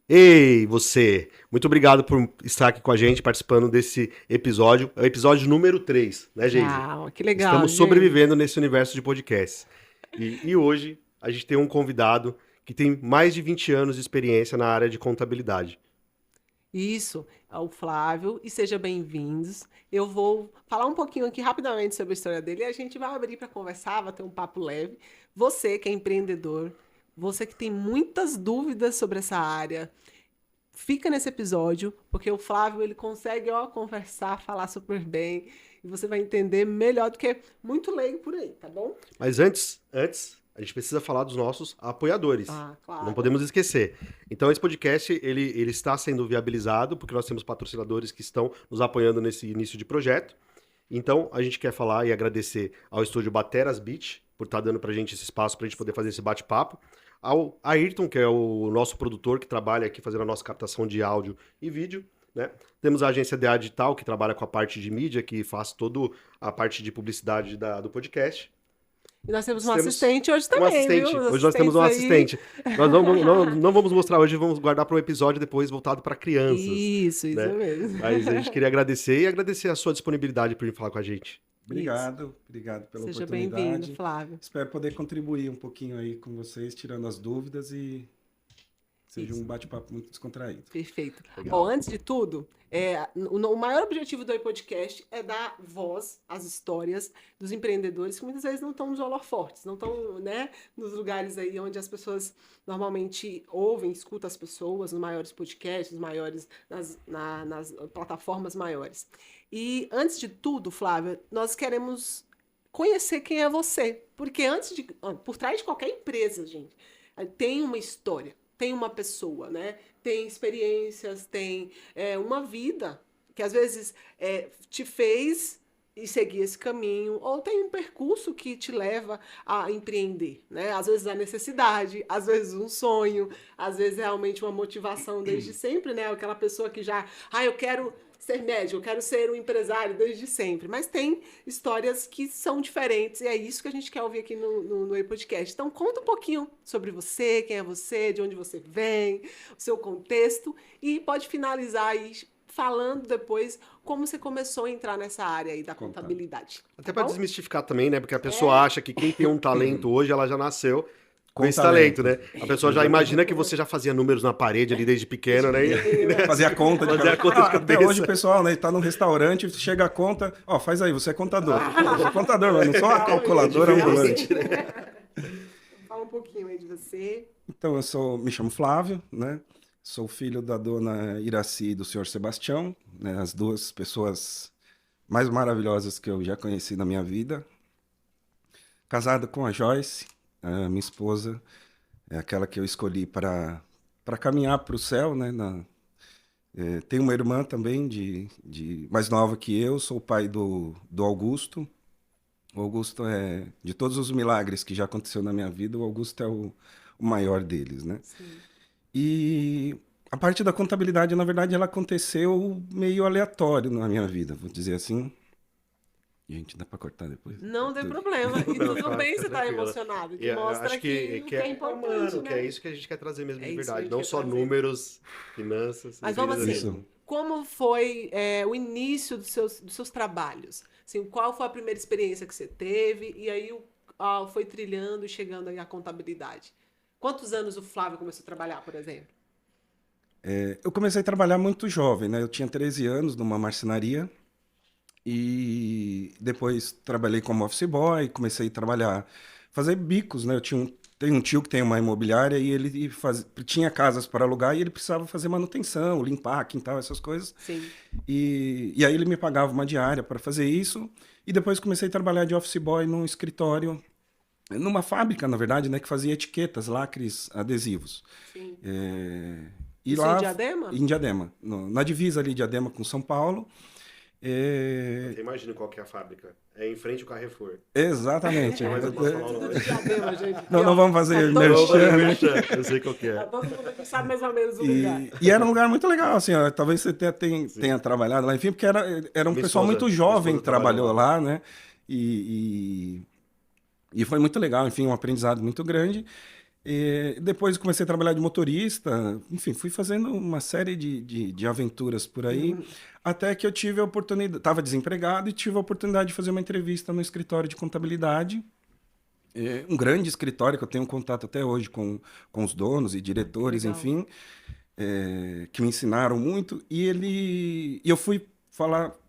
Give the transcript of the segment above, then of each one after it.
Ei, você! Muito obrigado por estar aqui com a gente, participando desse episódio. É o episódio número 3, né, Geise? Ah, que legal, Estamos gente. sobrevivendo nesse universo de podcasts. E hoje a gente tem um convidado que tem mais de 20 anos de experiência na área de contabilidade. Isso, é o Flávio, e sejam bem-vindos. Eu vou falar um pouquinho aqui rapidamente sobre a história dele e a gente vai abrir para conversar, vai ter um papo leve. Você que é empreendedor, você que tem muitas dúvidas sobre essa área, fica nesse episódio, porque o Flávio ele consegue conversar, falar super bem, e você vai entender melhor do que muito leigo por aí, tá bom? Mas antes, a gente precisa falar dos nossos apoiadores. Ah, Não claro. podemos esquecer. Então, esse podcast, ele está sendo viabilizado porque nós temos patrocinadores que estão nos apoiando nesse início de projeto. Então, a gente quer falar e agradecer ao estúdio Bateras Beach por estar dando pra gente esse espaço pra gente poder fazer esse bate-papo. Ao Ayrton, que é o nosso produtor que trabalha aqui fazendo a nossa captação de áudio e vídeo, né? Temos a agência DA Digital, que trabalha com a parte de mídia, que faz toda a parte de publicidade do podcast. E nós temos um Temos assistente hoje um também, viu? assistente. Os Hoje nós temos assistentes um aí. assistente. Nós não vamos mostrar hoje, vamos guardar para um episódio depois voltado para crianças, Isso né? mesmo. Mas a gente queria agradecer e agradecer a sua disponibilidade por vir falar com a gente. Isso. Obrigado pela Seja bem-vindo, oportunidade. Flávio. Espero poder contribuir um pouquinho aí com vocês, tirando as dúvidas e seja um Isso. bate-papo muito descontraído. Perfeito. Legal. Bom, antes de tudo, o maior objetivo do podcast é dar voz às histórias dos empreendedores que muitas vezes não estão nos holofortes, não estão, né, nos lugares aí onde as pessoas normalmente ouvem, escutam as pessoas, nos maiores podcasts, nos maiores, nas plataformas maiores. E antes de tudo, Flávia, nós queremos conhecer quem é você, porque por trás de qualquer empresa, gente, tem uma história, tem uma pessoa, né? Tem experiências, tem uma vida que às vezes te fez e seguir esse caminho, ou tem um percurso que te leva a empreender, né? Às vezes a necessidade, às vezes um sonho, às vezes realmente uma motivação desde sempre, né? Aquela pessoa que já, eu quero ser médico, eu quero ser um empresário desde sempre. Mas tem histórias que são diferentes e é isso que a gente quer ouvir aqui no E-Podcast. Então conta um pouquinho sobre você, quem é você, de onde você vem, o seu contexto e pode finalizar aí falando depois como você começou a entrar nessa área aí da Contando. contabilidade. Até Tá para bom? desmistificar também, né? Porque a pessoa acha que quem tem um talento hoje, ela já nasceu com Com esse talento, talento. né? A pessoa já imagina que você já fazia números na parede ali desde pequeno, né? Fazer a conta de Fazer a conta de Até cabeça. hoje o pessoal, né, tá num restaurante, chega a conta, faz aí, você é contador. Eu sou contador, mas não sou uma calculadora ambulante. Fala um pouquinho aí de você. Então, me chamo Flávio, né? Sou filho da dona Iraci e do senhor Sebastião, né? As duas pessoas mais maravilhosas que eu já conheci na minha vida. Casado com a Joyce, a minha esposa, é aquela que eu escolhi para caminhar para o céu, né? Tenho uma irmã também, mais nova que eu, sou o pai do Augusto. O Augusto de todos os milagres que já aconteceu na minha vida, o Augusto é o maior deles, né? Sim. E a parte da contabilidade, na verdade, ela aconteceu meio aleatório na minha vida, vou dizer assim. Gente, dá para cortar depois? Não tem problema. E tudo bem você tá emocionado. Que mostra acho que é importante, humano, né? que é isso que a gente quer trazer mesmo É de isso que a verdade. gente Não quer só trazer. números, finanças. Mas vamos assim, empreendedorismo. como foi o início dos seus trabalhos? Assim, qual foi a primeira experiência que você teve? E aí foi trilhando e chegando aí à contabilidade. Quantos anos o Flávio começou a trabalhar, por exemplo? Eu comecei a trabalhar muito jovem, né? Eu tinha 13 anos numa marcenaria e depois trabalhei como office boy, comecei a trabalhar, fazer bicos, né? Tenho um tio que tem uma imobiliária e ele tinha casas para alugar e ele precisava fazer manutenção, limpar quintal, essas coisas. Sim. E aí ele me pagava uma diária para fazer isso e depois comecei a trabalhar de office boy num escritório, numa fábrica, na verdade, né? Que fazia etiquetas, lacres, adesivos. Sim. E Isso lá, em Diadema? Em Diadema, na divisa ali de Diadema com São Paulo. Você imagina qual que é a fábrica. É em frente ao Carrefour. Exatamente. Mas eu posso falar o nome. Diadema, gente. Não vamos fazer todo merchan, mundo- Eu sei qual que é. Todo mundo aqui sabe mais ou menos o lugar. E era um lugar muito legal, assim, ó, talvez você tenha trabalhado lá, enfim, porque era um Minha pessoal esposa- muito minha jovem esposa que trabalhou trabalhou lá, né? E foi muito legal, enfim, um aprendizado muito grande. E depois comecei a trabalhar de motorista, enfim, fui fazendo uma série de aventuras por aí, até que eu tive a oportunidade, estava desempregado e tive a oportunidade de fazer uma entrevista no escritório de contabilidade, um grande escritório que eu tenho contato até hoje com os donos e diretores, Legal. enfim, que me ensinaram muito, e eu fui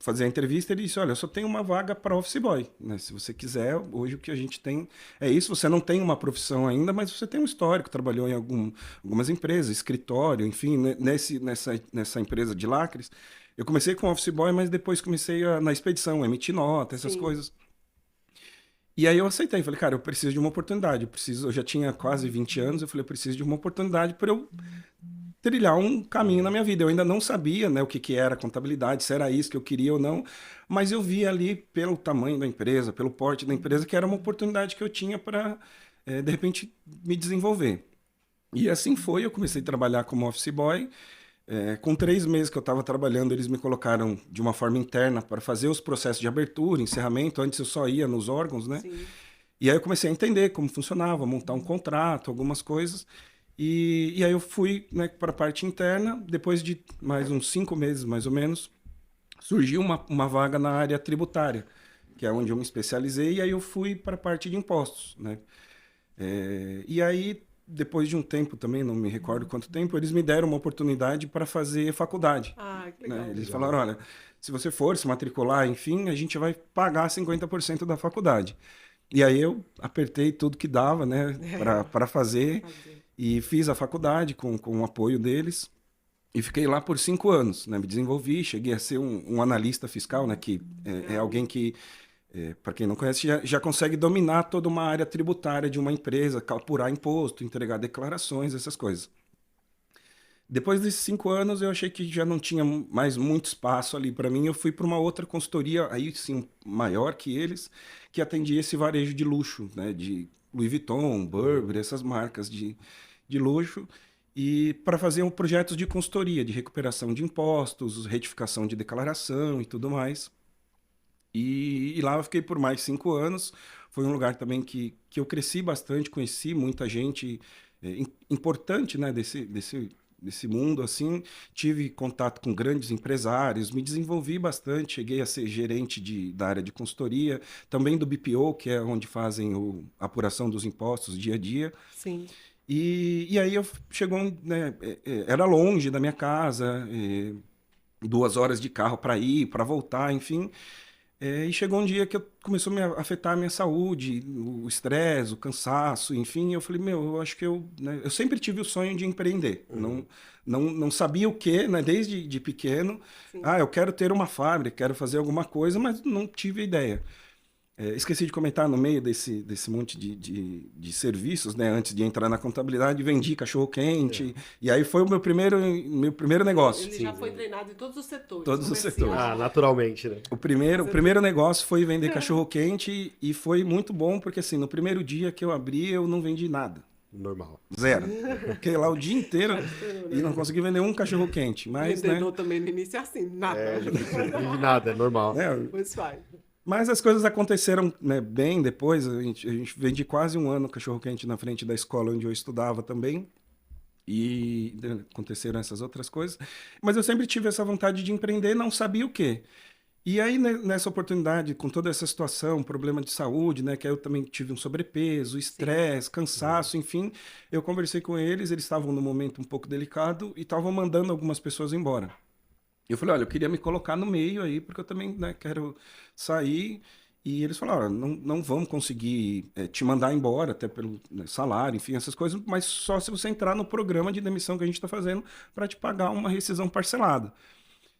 fazer a entrevista, ele disse, olha, eu só tenho uma vaga para office boy, né? Se você quiser, hoje o que a gente tem é isso, você não tem uma profissão ainda, mas você tem um histórico, trabalhou em algumas empresas, escritório, enfim, nessa empresa de lacres. Eu comecei com office boy, mas depois comecei na expedição, emitir nota, essas Sim. coisas. E aí eu aceitei, falei, cara, eu preciso de uma oportunidade, eu já tinha quase 20 anos, eu falei, eu preciso de uma oportunidade para eu trilhar um caminho na minha vida. Eu ainda não sabia, né, o que era contabilidade, se era isso que eu queria ou não, mas eu vi ali pelo tamanho da empresa, pelo porte da empresa, que era uma oportunidade que eu tinha para, de repente, me desenvolver. E assim foi, eu comecei a trabalhar como office boy. Com 3 meses que eu estava trabalhando, eles me colocaram de uma forma interna para fazer os processos de abertura, encerramento. Antes eu só ia nos órgãos, né? Sim. E aí eu comecei a entender como funcionava, montar um contrato, algumas coisas. E aí eu fui, né, para a parte interna. Depois de mais uns 5 meses, mais ou menos, surgiu uma vaga na área tributária, que é onde eu me especializei. E aí eu fui para a parte de impostos, né? E aí, depois de um tempo também, não me recordo quanto tempo, eles me deram uma oportunidade para fazer faculdade. Ah, que Né? legal. Eles falaram, olha, se você for se matricular, enfim, a gente vai pagar 50% da faculdade. E aí eu apertei tudo que dava, né, para fazer, e fiz a faculdade com o apoio deles, e fiquei lá por 5 anos, né, me desenvolvi, cheguei a ser um analista fiscal, né, que é alguém que, para quem não conhece, já consegue dominar toda uma área tributária de uma empresa, apurar imposto, entregar declarações, essas coisas. Depois desses 5 anos, eu achei que já não tinha mais muito espaço ali para mim. Eu fui para uma outra consultoria, aí sim, maior que eles, que atendia esse varejo de luxo, né? De Louis Vuitton, Burberry, essas marcas de luxo. E para fazer projetos de consultoria, de recuperação de impostos, retificação de declaração e tudo mais. E lá eu fiquei por mais 5 anos. Foi um lugar também que eu cresci bastante, conheci muita gente importante, né, desse mundo, assim, tive contato com grandes empresários, me desenvolvi bastante, cheguei a ser gerente da área de consultoria, também do BPO, que é onde fazem a apuração dos impostos dia a dia. Sim. E aí chegou, né, era longe da minha casa, 2 horas de carro para ir, para voltar, enfim. E chegou um dia que começou a me afetar a minha saúde, o estresse, o cansaço, enfim. Eu falei, eu acho que né, eu sempre tive o sonho de empreender. Não sabia o que, né, desde de pequeno. Sim. Eu quero ter uma fábrica, quero fazer alguma coisa, mas não tive ideia. Esqueci de comentar, no meio desse monte de serviços, né? Antes de entrar na contabilidade, vendi cachorro-quente. E aí foi o meu primeiro negócio. Ele já foi treinado em todos os setores. Todos os setores. Naturalmente, né? O primeiro negócio foi vender cachorro-quente e foi muito bom, porque assim, no primeiro dia que eu abri, eu não vendi nada. Normal. 0. Fiquei lá o dia inteiro e não consegui vender um cachorro-quente. Mas, vendedor também no início é assim, nada. Não vende nada, é normal. Pois vai. Mas as coisas aconteceram, né, bem depois. A gente vendi quase 1 ano cachorro-quente na frente da escola onde eu estudava também. E aconteceram essas outras coisas. Mas eu sempre tive essa vontade de empreender, não sabia o quê. E aí, nessa oportunidade, com toda essa situação, problema de saúde, né, que aí eu também tive um sobrepeso, estresse, cansaço, enfim, eu conversei com eles estavam num momento um pouco delicado e estavam mandando algumas pessoas embora. Eu falei, olha, eu queria me colocar no meio aí, porque eu também, né, quero sair. E eles falaram, olha, não vamos conseguir te mandar embora, até pelo, né, salário, enfim, essas coisas, mas só se você entrar no programa de demissão que a gente está fazendo para te pagar uma rescisão parcelada.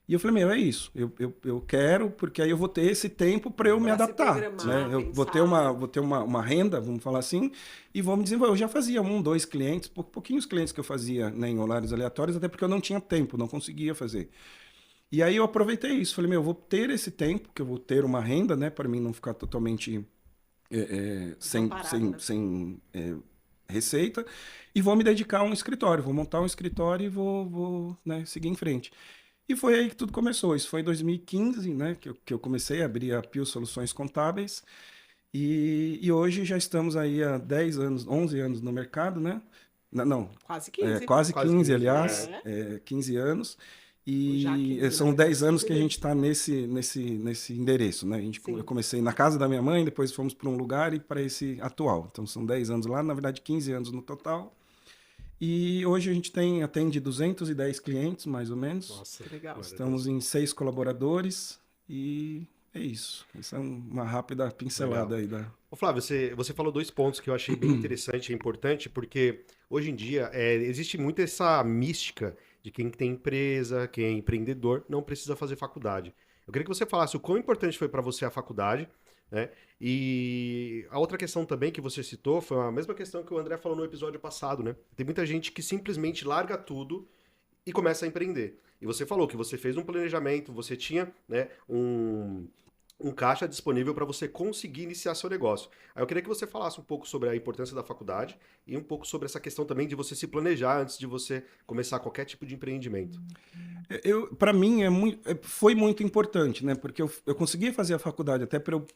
E eu falei, é isso, eu quero, porque aí eu vou ter esse tempo para eu me adaptar. Né? Eu vou ter uma renda, vamos falar assim, e vou me desenvolver. Eu já fazia 1, 2 clientes, pouquinhos clientes que eu fazia, né, em horários aleatórios, até porque eu não tinha tempo, não conseguia fazer. E aí eu aproveitei isso, falei, eu vou ter esse tempo, que eu vou ter uma renda, né, para mim não ficar totalmente sem receita, e vou me dedicar a um escritório, vou montar um escritório e vou né, seguir em frente. E foi aí que tudo começou. Isso foi em 2015, né, que eu comecei a abrir a Pio Soluções Contábeis. E hoje já estamos aí há 10 anos, 11 anos no mercado, né? Não, Quase 15. quase Quase 15, 15, aliás, é. 15 anos. Já E 15, são né? 10 anos que a gente está nesse endereço, né? Eu Sim. comecei na casa da minha mãe, depois fomos para um lugar e para esse atual. Então são 10 anos lá, na verdade 15 anos no total. E hoje a gente atende 210 clientes, mais ou menos. Nossa, Que legal. glória a Estamos Deus. em 6 colaboradores e é isso. Essa é uma rápida pincelada aí da... Ô, Flávio, você falou dois pontos que eu achei bem interessante e importante, porque hoje em dia existe muito essa mística de quem tem empresa, quem é empreendedor, não precisa fazer faculdade. Eu queria que você falasse o quão importante foi para você a faculdade, né? E a outra questão também que você citou foi a mesma questão que o André falou no episódio passado, né? Tem muita gente que simplesmente larga tudo e começa a empreender. E você falou que você fez um planejamento, você tinha, né, um caixa disponível para você conseguir iniciar seu negócio. Aí eu queria que você falasse um pouco sobre a importância da faculdade e um pouco sobre essa questão também de você se planejar antes de você começar qualquer tipo de empreendimento. Para mim foi muito importante, né? Porque eu conseguia fazer a faculdade até para eu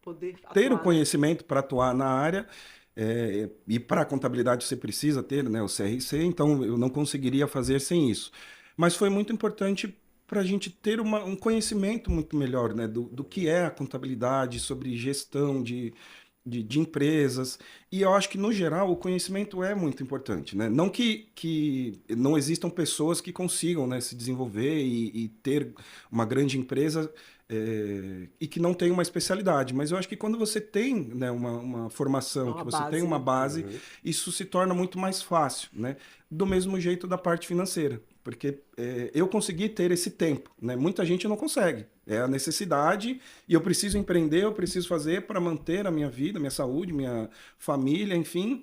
Poder ter atuar, o conhecimento para atuar na área. E para a contabilidade você precisa ter, né, o CRC, então eu não conseguiria fazer sem isso. Mas foi muito importante para a gente ter um conhecimento muito melhor, né, do que é a contabilidade, sobre gestão de empresas. E eu acho que, no geral, o conhecimento é muito importante, né? Não que não existam pessoas que consigam, né, se desenvolver e ter uma grande empresa e que não tem uma especialidade. Mas eu acho que quando você tem, né, uma formação, que você tem uma base, isso se torna muito mais fácil, né? Do mesmo jeito da parte financeira. Porque eu consegui ter esse tempo, né? Muita gente não consegue. É a necessidade e eu preciso empreender, eu preciso fazer para manter a minha vida, minha saúde, minha família, enfim.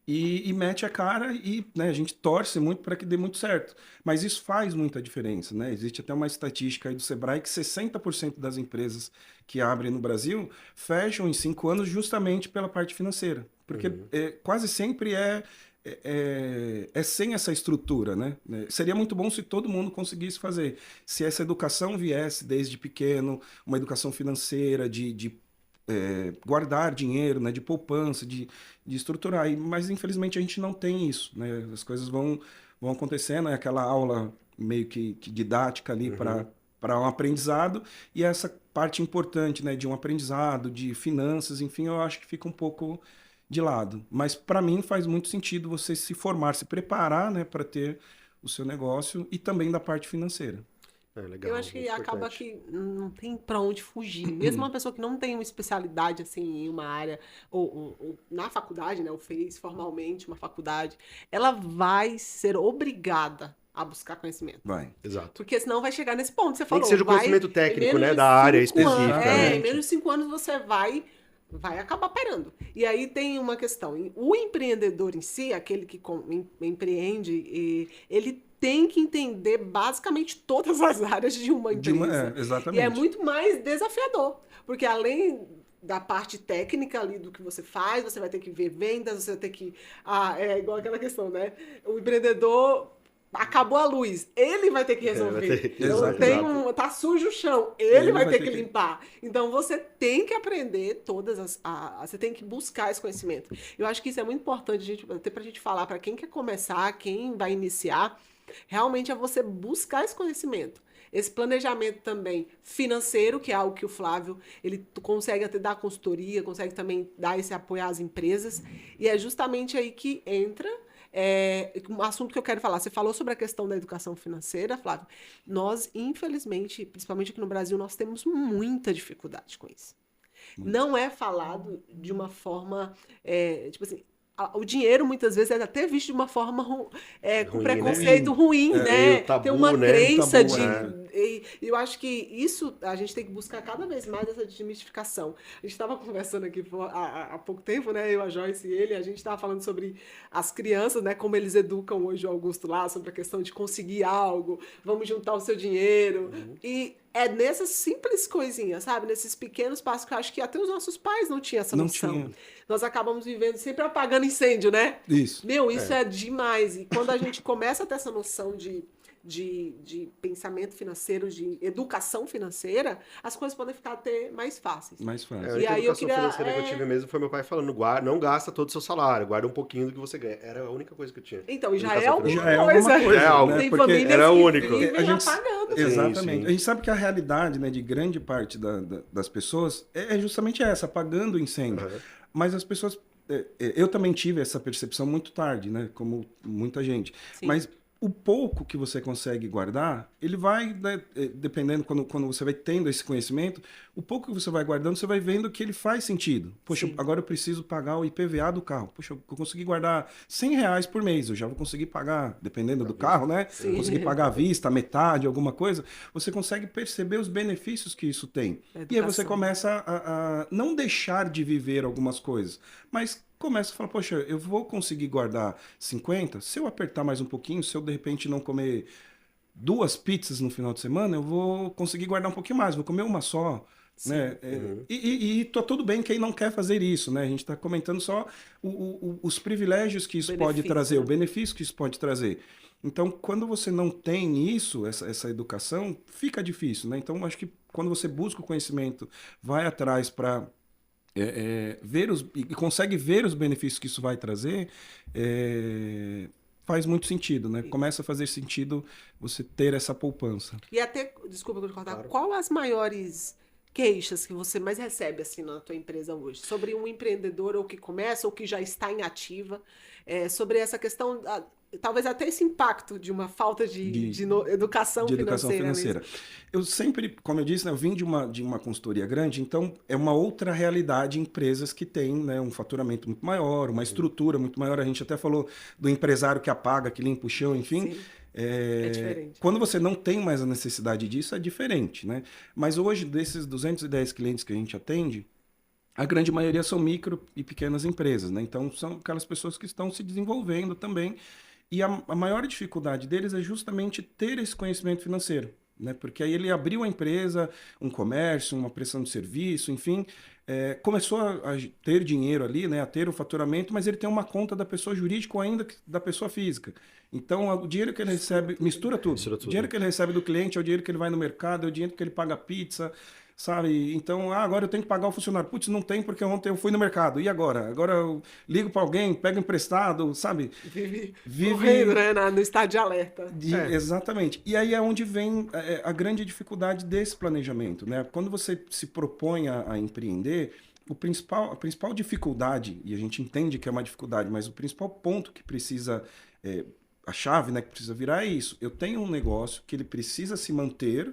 E mete a cara e, né, a gente torce muito para que dê muito certo. Mas isso faz muita diferença, né? Existe até uma estatística aí do Sebrae que 60% das empresas que abrem no Brasil fecham em 5 anos justamente pela parte financeira. Porque quase sempre sem essa estrutura, né? Seria muito bom se todo mundo conseguisse fazer. Se essa educação viesse desde pequeno, uma educação financeira, de guardar dinheiro, né? De poupança, de estruturar. Mas, infelizmente, a gente não tem isso, né? As coisas vão acontecendo, é aquela aula meio que didática ali para um aprendizado, e essa parte importante, né? De um aprendizado, de finanças, enfim, eu acho que fica um pouco de lado. Mas, para mim, faz muito sentido você se formar, se preparar, né, para ter o seu negócio e também da parte financeira. Legal, eu acho que muito acaba importante. que não tem para onde fugir. Mesmo uma pessoa que não tem uma especialidade assim em uma área, ou na faculdade, né, ou fez formalmente uma faculdade, ela vai ser obrigada a buscar conhecimento. Vai. Exato. Porque senão vai chegar nesse ponto que você Nem falou. que seja o conhecimento técnico, né, da área específica. Em menos de 5 anos você vai acabar parando. E aí tem uma questão. O empreendedor em si, aquele que empreende, ele tem que entender basicamente todas as áreas de uma empresa. Exatamente. E é muito mais desafiador. Porque além da parte técnica ali do que você faz, você vai ter que ver vendas, você vai ter que... é igual aquela questão, né? O empreendedor... Acabou a luz, ele vai ter que resolver. Tá sujo o chão, ele vai ter que limpar. Então você tem que aprender você tem que buscar esse conhecimento. Eu acho que isso é muito importante, gente, até pra gente falar para quem quer começar, quem vai iniciar, realmente é você buscar esse conhecimento. Esse planejamento também financeiro, que é algo que o Flávio, ele consegue até dar consultoria, consegue também dar esse apoio às empresas, e é justamente aí que entra um assunto que eu quero falar. Você falou sobre a questão da educação financeira, Flávio. Nós, infelizmente, principalmente aqui no Brasil, nós temos muita dificuldade com isso. Não é falado de uma forma, tipo assim, o dinheiro muitas vezes é até visto de uma forma com ruim, preconceito ruim, né? Tabu, tem uma né? crença Tabu, e eu acho que isso a gente tem que buscar cada vez mais essa desmistificação. A gente estava conversando aqui há pouco tempo, né? Eu, a Joyce e ele, a gente estava falando sobre as crianças, né? Como eles educam hoje o Augusto lá, sobre a questão de conseguir algo, vamos juntar o seu dinheiro. E é nessas simples coisinhas, sabe? Nesses pequenos passos que eu acho que até os nossos pais não tinham essa noção. Nós acabamos vivendo sempre apagando incêndio, né? Isso. Isso é demais. E quando a gente começa a ter essa noção de de pensamento financeiro, de educação financeira, as coisas podem ficar até mais fáceis. Mais A fácil. E única aí eu educação queria, financeira que eu tive mesmo foi meu pai falando, não gasta todo o seu salário, guarda um pouquinho do que você ganha. Era a única coisa que eu tinha. Então, já Educação é alguma Já é coisa. alguma coisa, É algo, né? Tem Porque famílias era que único. vivem A gente- apagando. Sim, Exatamente. sim. A gente sabe que a realidade, né, de grande parte das pessoas é justamente essa, apagando o incêndio. Aham. Mas as pessoas... Eu também tive essa percepção muito tarde, né? Como muita gente. Sim. Mas o pouco que você consegue guardar, ele vai, né, dependendo, quando você vai tendo esse conhecimento, o pouco que você vai guardando, você vai vendo que ele faz sentido. Poxa, Sim. agora eu preciso pagar o IPVA do carro. Poxa, eu consegui guardar R$ 100 por mês, eu já vou conseguir pagar, dependendo do carro, né? Sim. Conseguir pagar à vista, metade, alguma coisa. Você consegue perceber os benefícios que isso tem. A E aí você educação. começa a não deixar de viver algumas coisas, mas começa a falar, poxa, eu vou conseguir guardar 50, se eu apertar mais um pouquinho, se eu de repente não comer 2 pizzas no final de semana, eu vou conseguir guardar um pouquinho mais, vou comer uma só. Né? E tá tudo bem quem não quer fazer isso, né? A gente está comentando só os privilégios que isso pode Benefício, trazer, né? o benefício que isso pode trazer. Então, quando você não tem isso, essa educação, fica difícil, né? Então, acho que quando você busca o conhecimento, vai atrás para e consegue ver os benefícios que isso vai trazer, faz muito sentido, né? Começa a fazer sentido você ter essa poupança. E até, desculpa eu cortar, Claro. qual as maiores queixas que você mais recebe assim na tua empresa hoje? Sobre um empreendedor ou que começa ou que já está em ativa, sobre essa questão, talvez até esse impacto de uma falta de educação De educação financeira. financeira. Eu sempre, como eu disse, né, eu vim de uma consultoria grande, então é uma outra realidade empresas que têm, né, um faturamento muito maior, uma estrutura muito maior. A gente até falou do empresário que apaga, que limpa o chão, enfim. Sim. É diferente. Quando você não tem mais a necessidade disso, é diferente, né? Mas hoje, desses 210 clientes que a gente atende, a grande maioria são micro e pequenas empresas, né? Então, são aquelas pessoas que estão se desenvolvendo também. E a maior dificuldade deles é justamente ter esse conhecimento financeiro, né? Porque aí ele abriu a empresa, um comércio, uma prestação de serviço, enfim, começou a ter dinheiro ali, né? A ter o faturamento, mas ele tem uma conta da pessoa jurídica ou ainda da pessoa física. Então, o dinheiro que ele recebe, mistura tudo. Mistura tudo. O dinheiro que ele recebe do cliente é o dinheiro que ele vai no mercado, é o dinheiro que ele paga pizza, sabe? Então, agora eu tenho que pagar o funcionário. Putz, não tem porque ontem eu fui no mercado. E agora? Agora eu ligo para alguém, pego emprestado, sabe? Vive Vive- correndo, né, no estado de alerta. Exatamente. E aí é onde vem a grande dificuldade desse planejamento, né? Quando você se propõe a empreender, a principal dificuldade, e a gente entende que é uma dificuldade, mas o principal ponto que precisa, a chave, né, que precisa virar é isso. Eu tenho um negócio que ele precisa se manter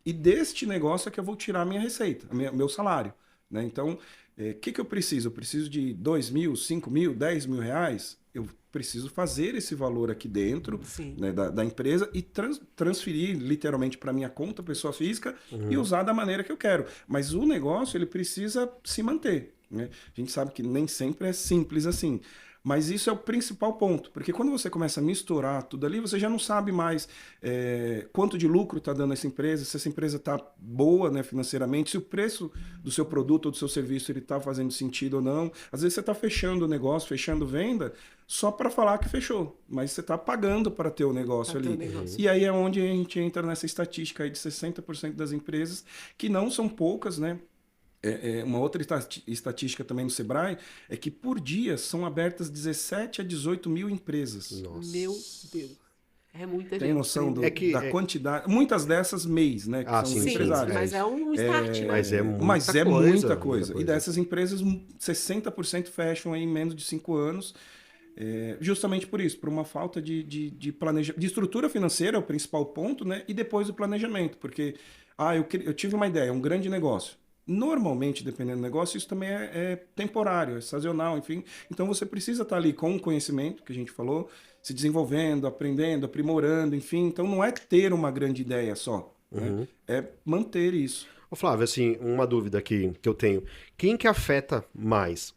e deste negócio é que eu vou tirar a minha receita, meu salário, né? Então, o que eu preciso? Eu preciso de 2 mil, 5 mil, 10 mil reais? Eu preciso fazer esse valor aqui dentro, Sim. né, da empresa e transferir literalmente para minha conta, pessoa física, e usar da maneira que eu quero. Mas o negócio, ele precisa se manter, né? A gente sabe que nem sempre é simples assim. Mas isso é o principal ponto, porque quando você começa a misturar tudo ali, você já não sabe mais quanto de lucro está dando essa empresa, se essa empresa está boa, né, financeiramente, se o preço do seu produto ou do seu serviço está fazendo sentido ou não. Às vezes você está fechando o negócio, fechando venda, só para falar que fechou, mas você está pagando para ter o negócio Pra ter ali. o negócio. E aí é onde a gente entra nessa estatística aí de 60% das empresas, que não são poucas, né? Uma outra estatística também no Sebrae é que por dia são abertas 17 a 18 mil empresas. Nossa. Meu Deus. É muita Tem gente. noção É da quantidade? Muitas dessas MEIs, né? Que são sim, os Sim, empresários. mas é um start, né? Mas é muita Mas é coisa, muita coisa. E dessas empresas, 60% fecham aí em menos de 5 anos. Justamente por isso, por uma falta de planejamento. De estrutura financeira é o principal ponto, né? E depois o planejamento. Porque eu tive uma ideia, um grande negócio. Normalmente, dependendo do negócio, isso também é temporário, é sazonal, enfim. Então você precisa estar ali com o conhecimento, que a gente falou, se desenvolvendo, aprendendo, aprimorando, enfim. Então não é ter uma grande ideia só, né? É manter isso. Ô Flávio, assim, uma dúvida aqui que eu tenho. Quem que afeta mais?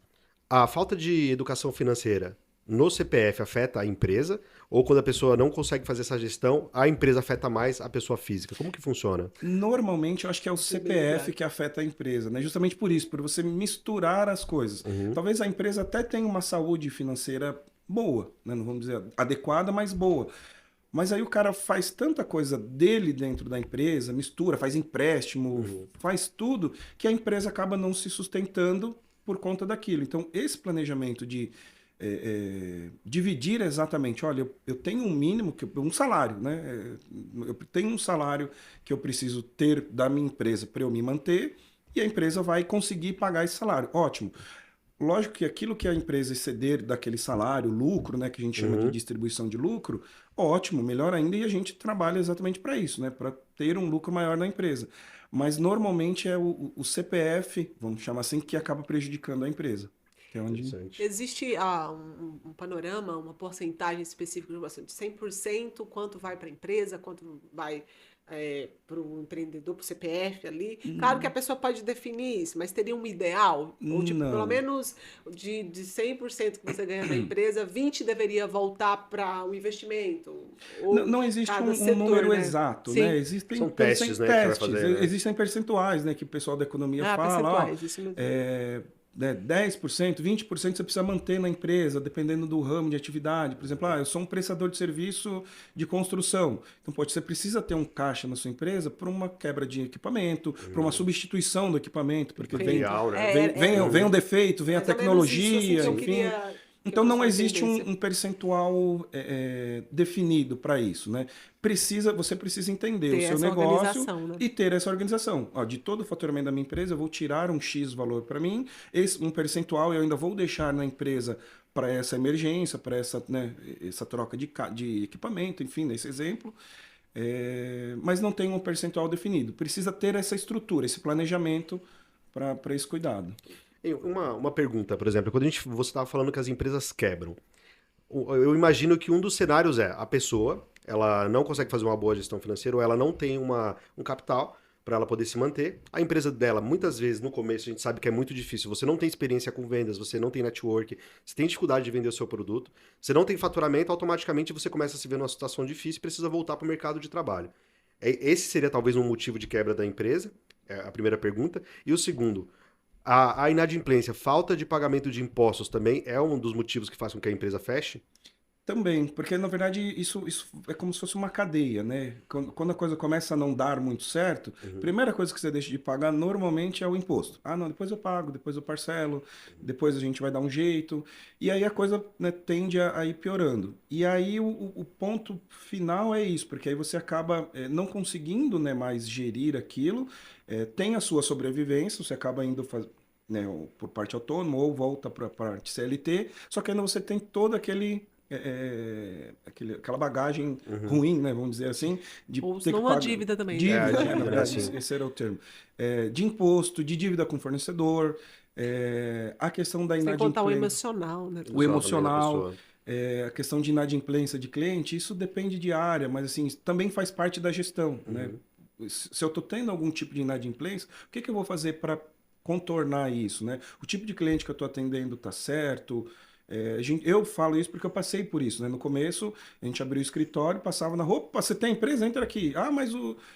A falta de educação financeira no CPF afeta a empresa? Ou quando a pessoa não consegue fazer essa gestão, a empresa afeta mais a pessoa física? Como que funciona? Normalmente, eu acho que é o CPF que afeta a empresa, né? Justamente por isso, por você misturar as coisas. Talvez a empresa até tenha uma saúde financeira boa, né? Não vamos dizer adequada, mas boa. Mas aí o cara faz tanta coisa dele dentro da empresa, mistura, faz empréstimo, faz tudo, que a empresa acaba não se sustentando por conta daquilo. Então, esse planejamento de dividir exatamente, olha, eu tenho um mínimo, um salário, né? Eu tenho um salário que eu preciso ter da minha empresa para eu me manter, e a empresa vai conseguir pagar esse salário. Ótimo. Lógico que aquilo que a empresa exceder daquele salário, lucro, né, que a gente chama de distribuição de lucro, ótimo, melhor ainda, e a gente trabalha exatamente para isso, né, para ter um lucro maior na empresa. Mas normalmente é o CPF, vamos chamar assim, que acaba prejudicando a empresa. Que é onde... Existe um panorama, uma porcentagem específica de 100%, quanto vai para a empresa, quanto vai para o empreendedor, para o CPF ali. Claro que a pessoa pode definir isso, mas teria um ideal? Ou, tipo, pelo menos de 100% que você ganha da empresa, 20% deveria voltar para o investimento? Ou não existe setor, número né? exato, Sim. né? Existem São testes, né, que vai fazer, né? Existem percentuais, né, que o pessoal da economia fala. Percentuais, isso mesmo. 10%, 20% você precisa manter na empresa, dependendo do ramo de atividade. Por exemplo, eu sou um prestador de serviço de construção. Então, você precisa ter um caixa na sua empresa para uma quebra de equipamento, para uma substituição do equipamento, porque vem um defeito, vem a tecnologia, isso, enfim. Então, não existe um percentual definido para isso, né? Você precisa entender o seu negócio, né? E ter essa organização. De todo o faturamento da minha empresa, eu vou tirar um X valor para mim, um percentual eu ainda vou deixar na empresa para essa emergência, para essa, né, essa troca de equipamento, enfim, nesse exemplo. Mas não tem um percentual definido. Precisa ter essa estrutura, esse planejamento para esse cuidado. Uma pergunta, por exemplo, quando você estava falando que as empresas quebram, eu imagino que um dos cenários a pessoa, ela não consegue fazer uma boa gestão financeira, ou ela não tem um capital para ela poder se manter. A empresa dela, muitas vezes, no começo, a gente sabe que é muito difícil. Você não tem experiência com vendas, você não tem network, você tem dificuldade de vender o seu produto, você não tem faturamento, automaticamente você começa a se ver numa situação difícil e precisa voltar para o mercado de trabalho. Esse seria talvez um motivo de quebra da empresa, é a primeira pergunta. E o segundo... A inadimplência, falta de pagamento de impostos também é um dos motivos que faz com que a empresa feche? Também, porque na verdade isso é como se fosse uma cadeia, né? Quando a coisa começa a não dar muito certo, a primeira coisa que você deixa de pagar normalmente é o imposto. Não, depois eu pago, depois eu parcelo, depois a gente vai dar um jeito. E aí a coisa, né, tende a ir piorando. E aí o ponto final é isso, porque aí você acaba não conseguindo, né, mais gerir aquilo, tem a sua sobrevivência, você acaba indo né, por parte autônoma ou volta para a parte CLT, só que ainda você tem todo aquela bagagem ruim, né, vamos dizer assim, de ou ter que pagar... dívida também. Dívida, na verdade, esse era o termo. De imposto, de dívida com fornecedor, a questão da inadimplência. Sem contar o emocional, né? O emocional, a questão de inadimplência de cliente, isso depende de área, mas assim, também faz parte da gestão, né? Se eu estou tendo algum tipo de inadimplência, o que eu vou fazer para contornar isso, né? O tipo de cliente que eu estou atendendo está certo? Eu falo isso porque eu passei por isso, né? No começo, a gente abriu o escritório, passava na rua, opa, você tem empresa? Entra aqui. Mas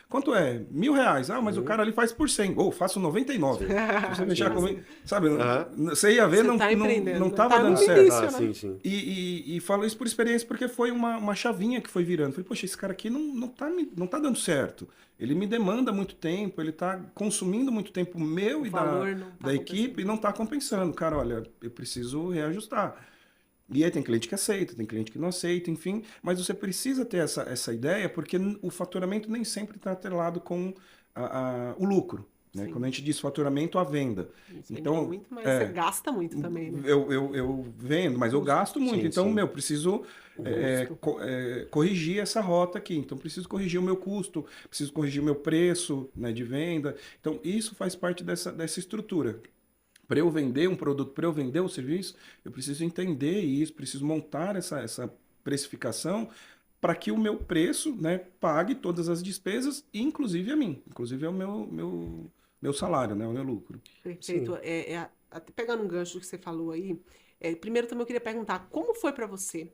quanto é? R$1.000. Mas o cara ali faz por 100. Faço 99. Você deixar comigo, sabe? Você ia ver, não estava dando certo. Início, né? Sim. E falo isso por experiência, porque foi uma chavinha que foi virando. Falei, poxa, esse cara aqui não tá dando certo. Ele me demanda muito tempo, ele está consumindo muito tempo meu e da equipe e não está compensando. Cara, olha, eu preciso reajustar. E aí tem cliente que aceita, tem cliente que não aceita, enfim. Mas você precisa ter essa ideia, porque o faturamento nem sempre está atrelado com o lucro. Né? Quando a gente diz faturamento, a venda. Então, muito, mas você gasta muito também. Né? Eu vendo, mas eu gasto muito. Então, preciso corrigir essa rota aqui. Então, preciso corrigir o meu custo, preciso corrigir o meu preço, né, de venda. Então, isso faz parte dessa estrutura. Para eu vender um produto, para eu vender um serviço, eu preciso entender isso, preciso montar essa precificação para que o meu preço, né, pague todas as despesas, inclusive a mim. Inclusive é o meu salário, né, o meu lucro. Perfeito. Até pegando um gancho do que você falou aí, primeiro também eu queria perguntar, como foi para você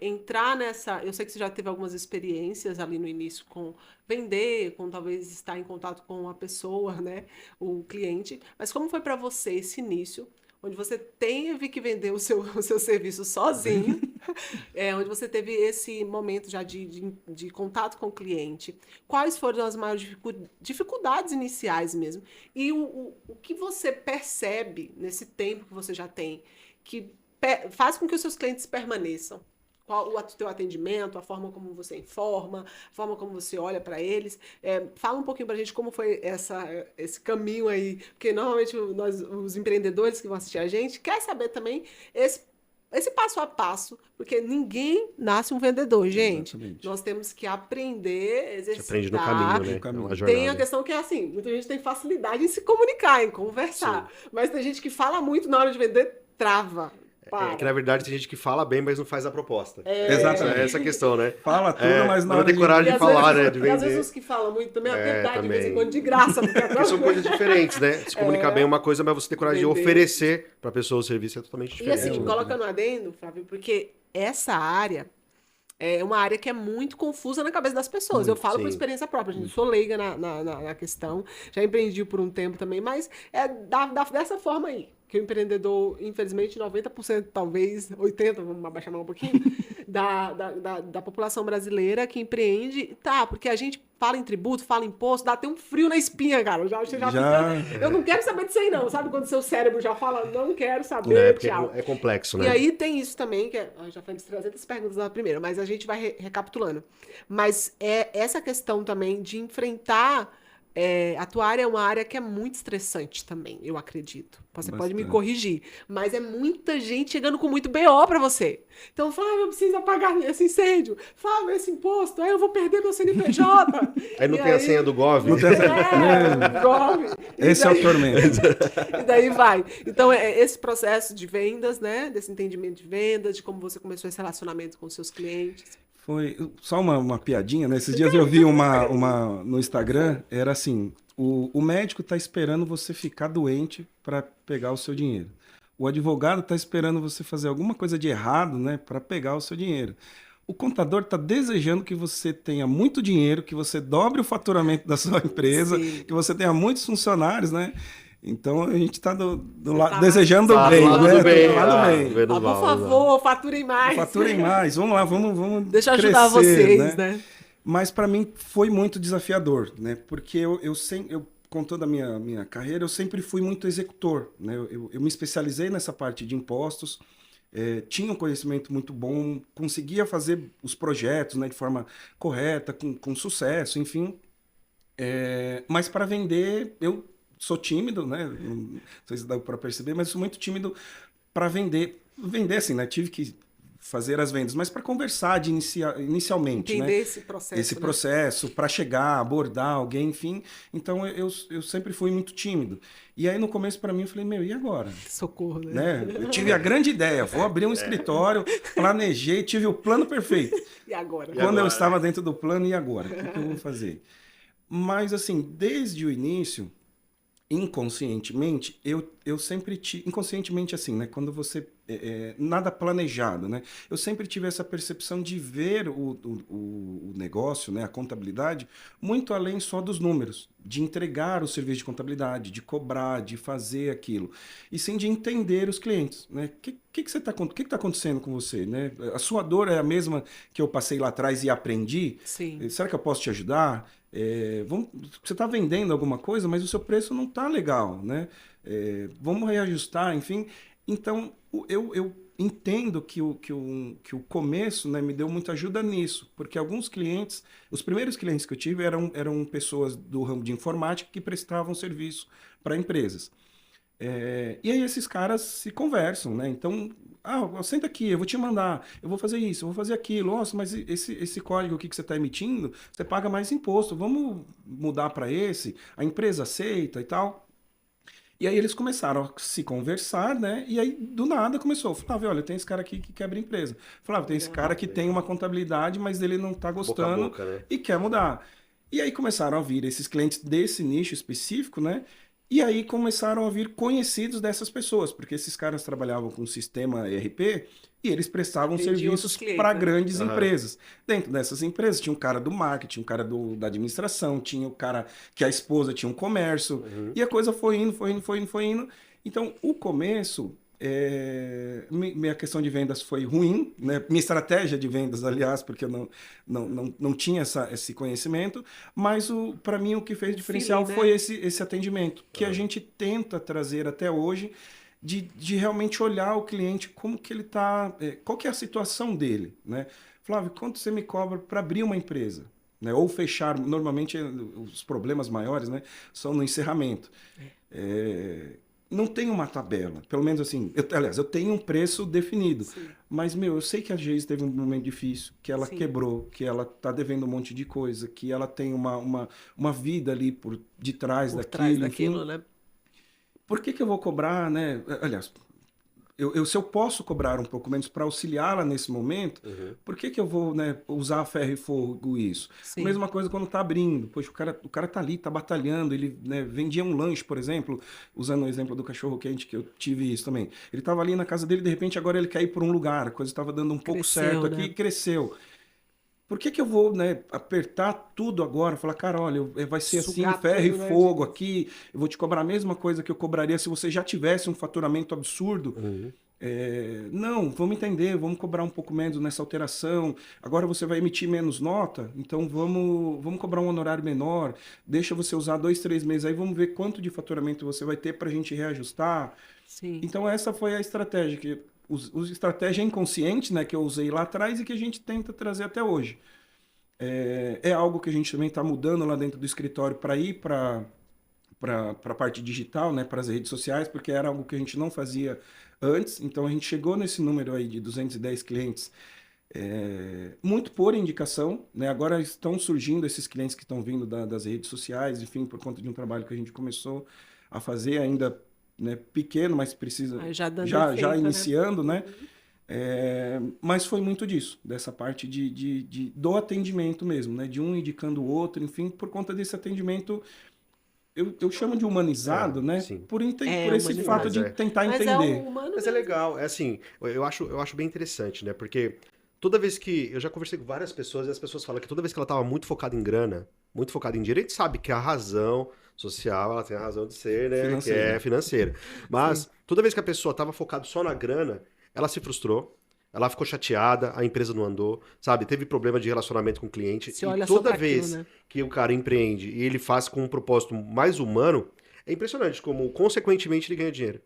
entrar nessa... Eu sei que você já teve algumas experiências ali no início com vender, com talvez estar em contato com a pessoa, né, o cliente, mas como foi para você esse início, onde você teve que vender o seu serviço sozinho, Onde você teve esse momento já de contato com o cliente. Quais foram as maiores dificuldades iniciais mesmo? E o que você percebe nesse tempo que você já tem, que faz com que os seus clientes permaneçam? Qual o teu atendimento, a forma como você informa, a forma como você olha para eles. Fala um pouquinho para a gente como foi esse caminho aí, porque normalmente os empreendedores que vão assistir a gente quer saber também esse passo a passo, porque ninguém nasce um vendedor, gente. Exatamente. Nós temos que aprender, exercitar. Você aprende no caminho, né? caminho. É uma jornada. Tem a questão que é assim, muita gente tem facilidade em se comunicar, em conversar, mas tem gente que fala muito na hora de vender, trava. Que na verdade tem gente que fala bem, mas não faz a proposta. Exatamente. É essa a questão, né? Fala tudo, mas na não hora tem coragem de falar, né? De E às vezes vender. os que falam muito também até dá de também. vez em quando de graça. Porque são coisas diferentes, né? Se comunicar bem é uma coisa, mas você ter coragem de Vender. oferecer para a pessoa o serviço é totalmente E diferente. assim, colocando um adendo, Flávio, porque essa área é uma área que é muito confusa na cabeça das pessoas. Eu falo por sim. experiência própria, gente. Eu sou leiga na questão, já empreendi por um tempo também, mas dessa forma aí. Que o empreendedor, infelizmente, 90%, talvez 80%, vamos abaixar mais um pouquinho, da população brasileira que empreende, porque a gente fala em tributo, fala em imposto, dá até um frio na espinha, cara. Eu não quero saber disso aí, não. Sabe quando seu cérebro já fala, não quero saber, Porque tchau. é complexo, né? E aí tem isso também, já falei de 300 perguntas lá primeiro, mas a gente vai recapitulando. Mas essa questão também de enfrentar. A tua área é uma área que é muito estressante também, eu acredito. Você pode me corrigir, mas é muita gente chegando com muito BO para você. Então, Flávio, eu preciso apagar esse incêndio. Flávio, esse imposto, aí eu vou perder meu CNPJ. Aí não tem a senha do Gov. Não tem Gov. Esse é o tormento. E daí vai. Então, esse processo de vendas, né? Desse entendimento de vendas, de como você começou esse relacionamento com seus clientes. Foi só uma piadinha, né? Esses dias eu vi uma no Instagram, era assim, o médico está esperando você ficar doente para pegar o seu dinheiro. O advogado está esperando você fazer alguma coisa de errado, né, para pegar o seu dinheiro. O contador está desejando que você tenha muito dinheiro, que você dobre o faturamento da sua empresa, Sim. que você tenha muitos funcionários, né? Então a gente está desejando o bem, do né? bem, Do lado bem. menos Por mal, favor, faturem mais. Faturem mais, vamos lá, vamos Deixa eu ajudar crescer, vocês, né? Mas para mim foi muito desafiador, né? Porque eu com toda a minha carreira, eu sempre fui muito executor, né? Eu me especializei nessa parte de impostos, tinha um conhecimento muito bom, conseguia fazer os projetos, né, de forma correta, com sucesso, enfim. Mas para vender, eu sou tímido, né? Não sei se dá para perceber, mas sou muito tímido para vender. Vender, assim, né? Tive que fazer as vendas, mas para conversar inicialmente, Entender né? esse processo. Esse né? processo, para chegar, abordar alguém, enfim. Então, eu sempre fui muito tímido. E aí, no começo, para mim, eu falei, e agora? Socorro, né? Eu tive a grande ideia, vou abrir um escritório, planejei, tive o plano perfeito. E agora? Quando eu estava dentro do plano, e agora? O que eu vou fazer? Mas, assim, desde o início, inconscientemente, eu sempre tive... Inconscientemente, assim, né? Quando você... nada planejado, né? Eu sempre tive essa percepção de ver o negócio, né? A contabilidade, muito além só dos números. De entregar o serviço de contabilidade, de cobrar, de fazer aquilo. E sim de entender os clientes, né? O que está acontecendo com você, né? A sua dor é a mesma que eu passei lá atrás e aprendi? Sim. Será que eu posso te ajudar? Você está vendendo alguma coisa, mas o seu preço não está legal, né? Vamos reajustar, enfim. Então, eu entendo que o começo, né, me deu muita ajuda nisso, porque alguns clientes, os primeiros clientes que eu tive eram pessoas do ramo de informática que prestavam serviço para empresas. E aí esses caras se conversam, né? Então, senta aqui, eu vou te mandar, eu vou fazer isso, eu vou fazer aquilo. Nossa, mas esse código aqui que você está emitindo, você paga mais imposto, vamos mudar para esse? A empresa aceita e tal. E aí eles começaram a se conversar, né? E aí, do nada, começou. Flávio, olha, tem esse cara aqui que quebra empresa. Flávio, tem esse cara que tem uma contabilidade, mas ele não está gostando Boca a boca, né? e quer mudar. E aí começaram a vir esses clientes desse nicho específico, né? E aí começaram a vir conhecidos dessas pessoas, porque esses caras trabalhavam com o sistema ERP e eles prestavam Entendi, outros serviços clientes, para né? grandes empresas. Dentro dessas empresas tinha um cara do marketing, um cara da administração, tinha o cara que a esposa tinha um comércio, e a coisa foi indo. Então, o começo, Minha questão de vendas foi ruim, né? Minha estratégia de vendas, aliás, porque eu não tinha esse conhecimento, mas para mim o que fez diferencial Feeling, né? foi esse atendimento, que a gente tenta trazer até hoje, de realmente olhar o cliente, como que ele está, qual que é a situação dele, né? Flávio, quanto você me cobra para abrir uma empresa? Né? Ou fechar, normalmente os problemas maiores, né, são no encerramento. Não tem uma tabela, pelo menos assim, aliás, eu tenho um preço definido, Sim. mas, eu sei que a Geise teve um momento difícil, que ela Sim. quebrou, que ela tá devendo um monte de coisa, que ela tem uma vida ali por detrás Por daquilo, trás daquilo, enfim. né? Por que eu vou cobrar, né? Aliás, se eu posso cobrar um pouco menos para auxiliá-la nesse momento, por que eu vou, né, usar ferro e fogo isso? Sim. Mesma coisa quando tá abrindo. Poxa, o cara tá ali, tá batalhando, ele, né, vendia um lanche, por exemplo, usando o exemplo do cachorro quente, que eu tive isso também. Ele tava ali na casa dele, de repente agora ele quer ir por um lugar, a coisa estava dando um pouco certo aqui, e cresceu. Por que eu vou, né, apertar tudo agora? Falar, cara, olha, vai ser Sugar assim, ferro tudo, e né, fogo aqui, eu vou te cobrar a mesma coisa que eu cobraria se você já tivesse um faturamento absurdo. Não, vamos entender, vamos cobrar um pouco menos nessa alteração. Agora você vai emitir menos nota, então vamos cobrar um honorário menor. Deixa você usar 2, 3 meses aí, vamos ver quanto de faturamento você vai ter para a gente reajustar. Sim. Então essa foi a estratégia que estratégia inconsciente, né, que eu usei lá atrás e que a gente tenta trazer até hoje. É algo que a gente também está mudando lá dentro do escritório para ir para a parte digital, né, para as redes sociais, porque era algo que a gente não fazia antes. Então a gente chegou nesse número aí de 210 clientes, muito por indicação, né? Agora estão surgindo esses clientes que estão vindo das redes sociais, enfim, por conta de um trabalho que a gente começou a fazer ainda, né, pequeno, mas precisa já iniciando, né? Mas foi muito disso, dessa parte do atendimento mesmo, né? De um indicando o outro, enfim, por conta desse atendimento, eu chamo de humanizado, né? Sim. Por esse fato de tentar entender. Mas é legal, assim, eu acho bem interessante, né? Porque toda vez que, eu já conversei com várias pessoas e as pessoas falam que toda vez que ela estava muito focada em grana, muito focada em dinheiro, a gente sabe que a razão social, ela tem a razão de ser, né? Financeira. Que é financeira. Mas toda vez que a pessoa estava focada só na grana, ela se frustrou, ela ficou chateada, a empresa não andou, sabe? Teve problema de relacionamento com o cliente. E toda vez que o cara empreende e ele faz com um propósito mais humano, é impressionante como, consequentemente, ele ganha dinheiro.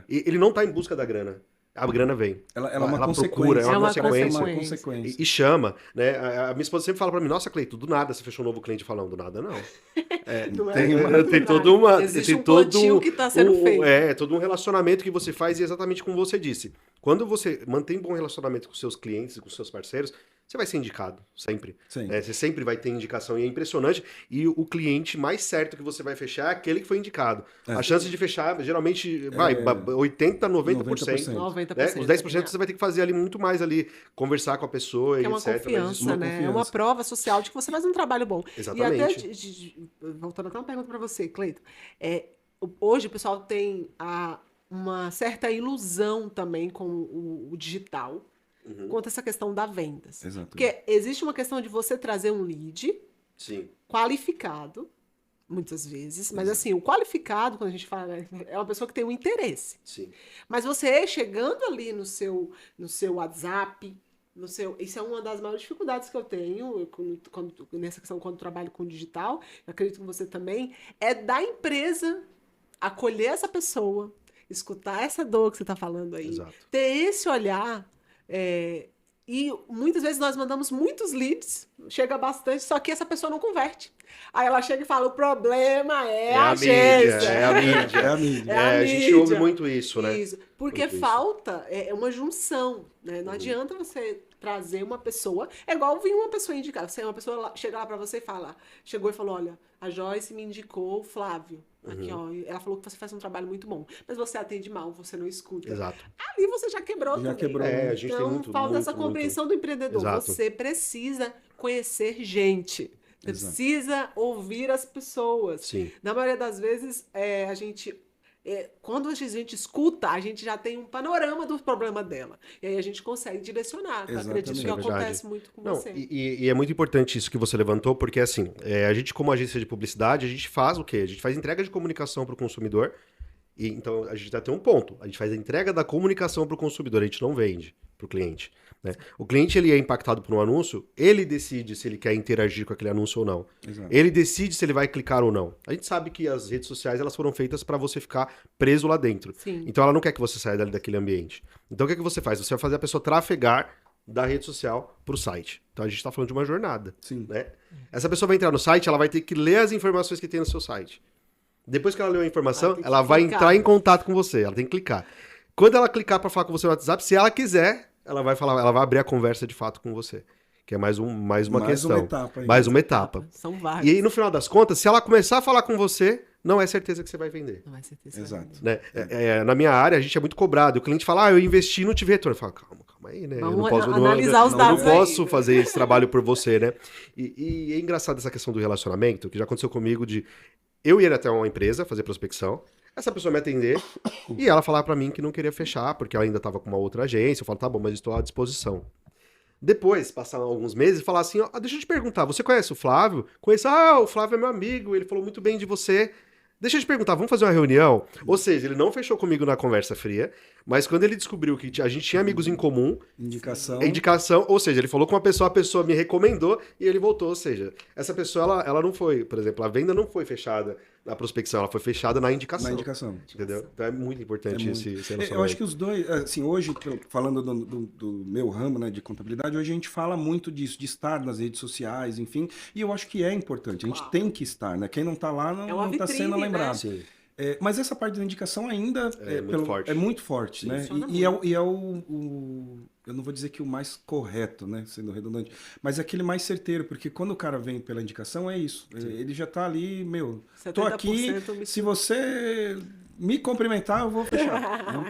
E ele não está em busca da grana. A grana vem. Ela é uma procura, é uma consequência. E chama, né? A minha esposa sempre fala pra mim, nossa, Cleito, do nada você fechou um novo cliente falando, do nada não. Tem todo uma... Existe um plantio que está sendo feito. Todo um relacionamento que você faz e exatamente como você disse. Quando você mantém bom relacionamento com seus clientes e com seus parceiros, você vai ser indicado, sempre. Você sempre vai ter indicação e é impressionante. E o cliente mais certo que você vai fechar é aquele que foi indicado. A chance de fechar, geralmente, 80, 90%. 90%. Né? Os 10% você vai ter que fazer ali muito mais ali, conversar com a pessoa e é uma etc. Confiança, né? É uma prova social de que você faz um trabalho bom. Exatamente. E até, voltando até uma pergunta para você, Cleito. Hoje o pessoal tem uma certa ilusão também com o digital, quanto a essa questão da vendas. Exatamente. Porque existe uma questão de você trazer um lead qualificado, muitas vezes, mas assim, o qualificado, quando a gente fala, é uma pessoa que tem um interesse. Sim. Mas você chegando ali no seu WhatsApp, isso é uma das maiores dificuldades que eu tenho nessa questão, quando trabalho com digital, eu acredito que você também, é da empresa acolher essa pessoa, escutar essa dor que você está falando aí, ter esse olhar. E muitas vezes nós mandamos muitos leads, chega bastante, só que essa pessoa não converte. Aí ela chega e fala, o problema é a agência. É a mídia. A gente ouve muito isso, né? Isso. Porque falta uma junção, né? Não adianta você trazer uma pessoa, é igual vir uma pessoa indicar. Uma pessoa chega lá pra você e chegou e falou, olha, a Joyce me indicou o Flávio. Aqui, ó, ela falou que você faz um trabalho muito bom, mas você atende mal, você não escuta. Exato. Ali você já quebrou também. A gente então, tem muito, falta essa compreensão do empreendedor. Exato. Você precisa conhecer gente. Você precisa ouvir as pessoas. Sim. Na maioria das vezes, a gente... quando a gente escuta, a gente já tem um panorama do problema dela. E aí a gente consegue direcionar. Eu acredito que acontece muito com você. E é muito importante isso que você levantou, porque assim, a gente como agência de publicidade, a gente faz o quê? A gente faz entrega de comunicação para o consumidor E, então, a gente vai ter um ponto. A gente faz a entrega da comunicação para o consumidor, a gente não vende para o cliente. Né? O cliente ele é impactado por um anúncio, ele decide se ele quer interagir com aquele anúncio ou não. Exato. Ele decide se ele vai clicar ou não. A gente sabe que as redes sociais elas foram feitas para você ficar preso lá dentro. Sim. Então ela não quer que você saia daquele ambiente. Então o que, é que você faz? Você vai fazer a pessoa trafegar da rede social para o site. Então a gente está falando de uma jornada. Sim. Né? Essa pessoa vai entrar no site, ela vai ter que ler as informações que tem no seu site. Depois que ela leu a informação, ela vai entrar em contato com você. Ela tem que clicar. Quando ela clicar para falar com você no WhatsApp, se ela quiser, ela vai abrir a conversa de fato com você. Que é mais uma questão. Uma etapa aí. Mais uma etapa. São vários. E aí, no final das contas, se ela começar a falar com você, não é certeza que você vai vender. Não é certeza. Exato. Né? Na minha área, a gente é muito cobrado. O cliente fala, eu investi e não tive retorno. Eu falo, calma aí, né? Vamos eu não posso, analisar os dados eu não posso aí. fazer esse trabalho por você, né? E é engraçado essa questão do relacionamento, que já aconteceu comigo de eu ir até uma empresa fazer prospecção, essa pessoa me atender e ela falar pra mim que não queria fechar, porque ela ainda estava com uma outra agência. Eu falo, tá bom, mas estou à disposição. Depois, passar alguns meses e falar assim, ó, deixa eu te perguntar, você conhece o Flávio? Conheço, o Flávio é meu amigo, ele falou muito bem de você. Deixa eu te perguntar, vamos fazer uma reunião? Ou seja, ele não fechou comigo na conversa fria, mas quando ele descobriu que a gente tinha amigos em comum, indicação, ou seja, ele falou com uma pessoa, a pessoa me recomendou e ele voltou. Ou seja, essa pessoa, ela não foi, por exemplo, a venda não foi fechada na prospecção, ela foi fechada na indicação. Na indicação. Entendeu? Então é muito importante esse relacionamento. Eu acho que os dois, assim, hoje, falando do meu ramo, né, de contabilidade, hoje a gente fala muito disso, de estar nas redes sociais, enfim, e eu acho que é importante, a gente tem que estar, né? Quem não está lá não está sendo lembrado. Sim. Mas essa parte da indicação ainda é muito forte. Sim, né? E é eu não vou dizer que o mais correto, né? Sendo redundante, mas é aquele mais certeiro, porque quando o cara vem pela indicação, é isso. Ele já tá ali, tô aqui, se você me cumprimentar, eu vou fechar.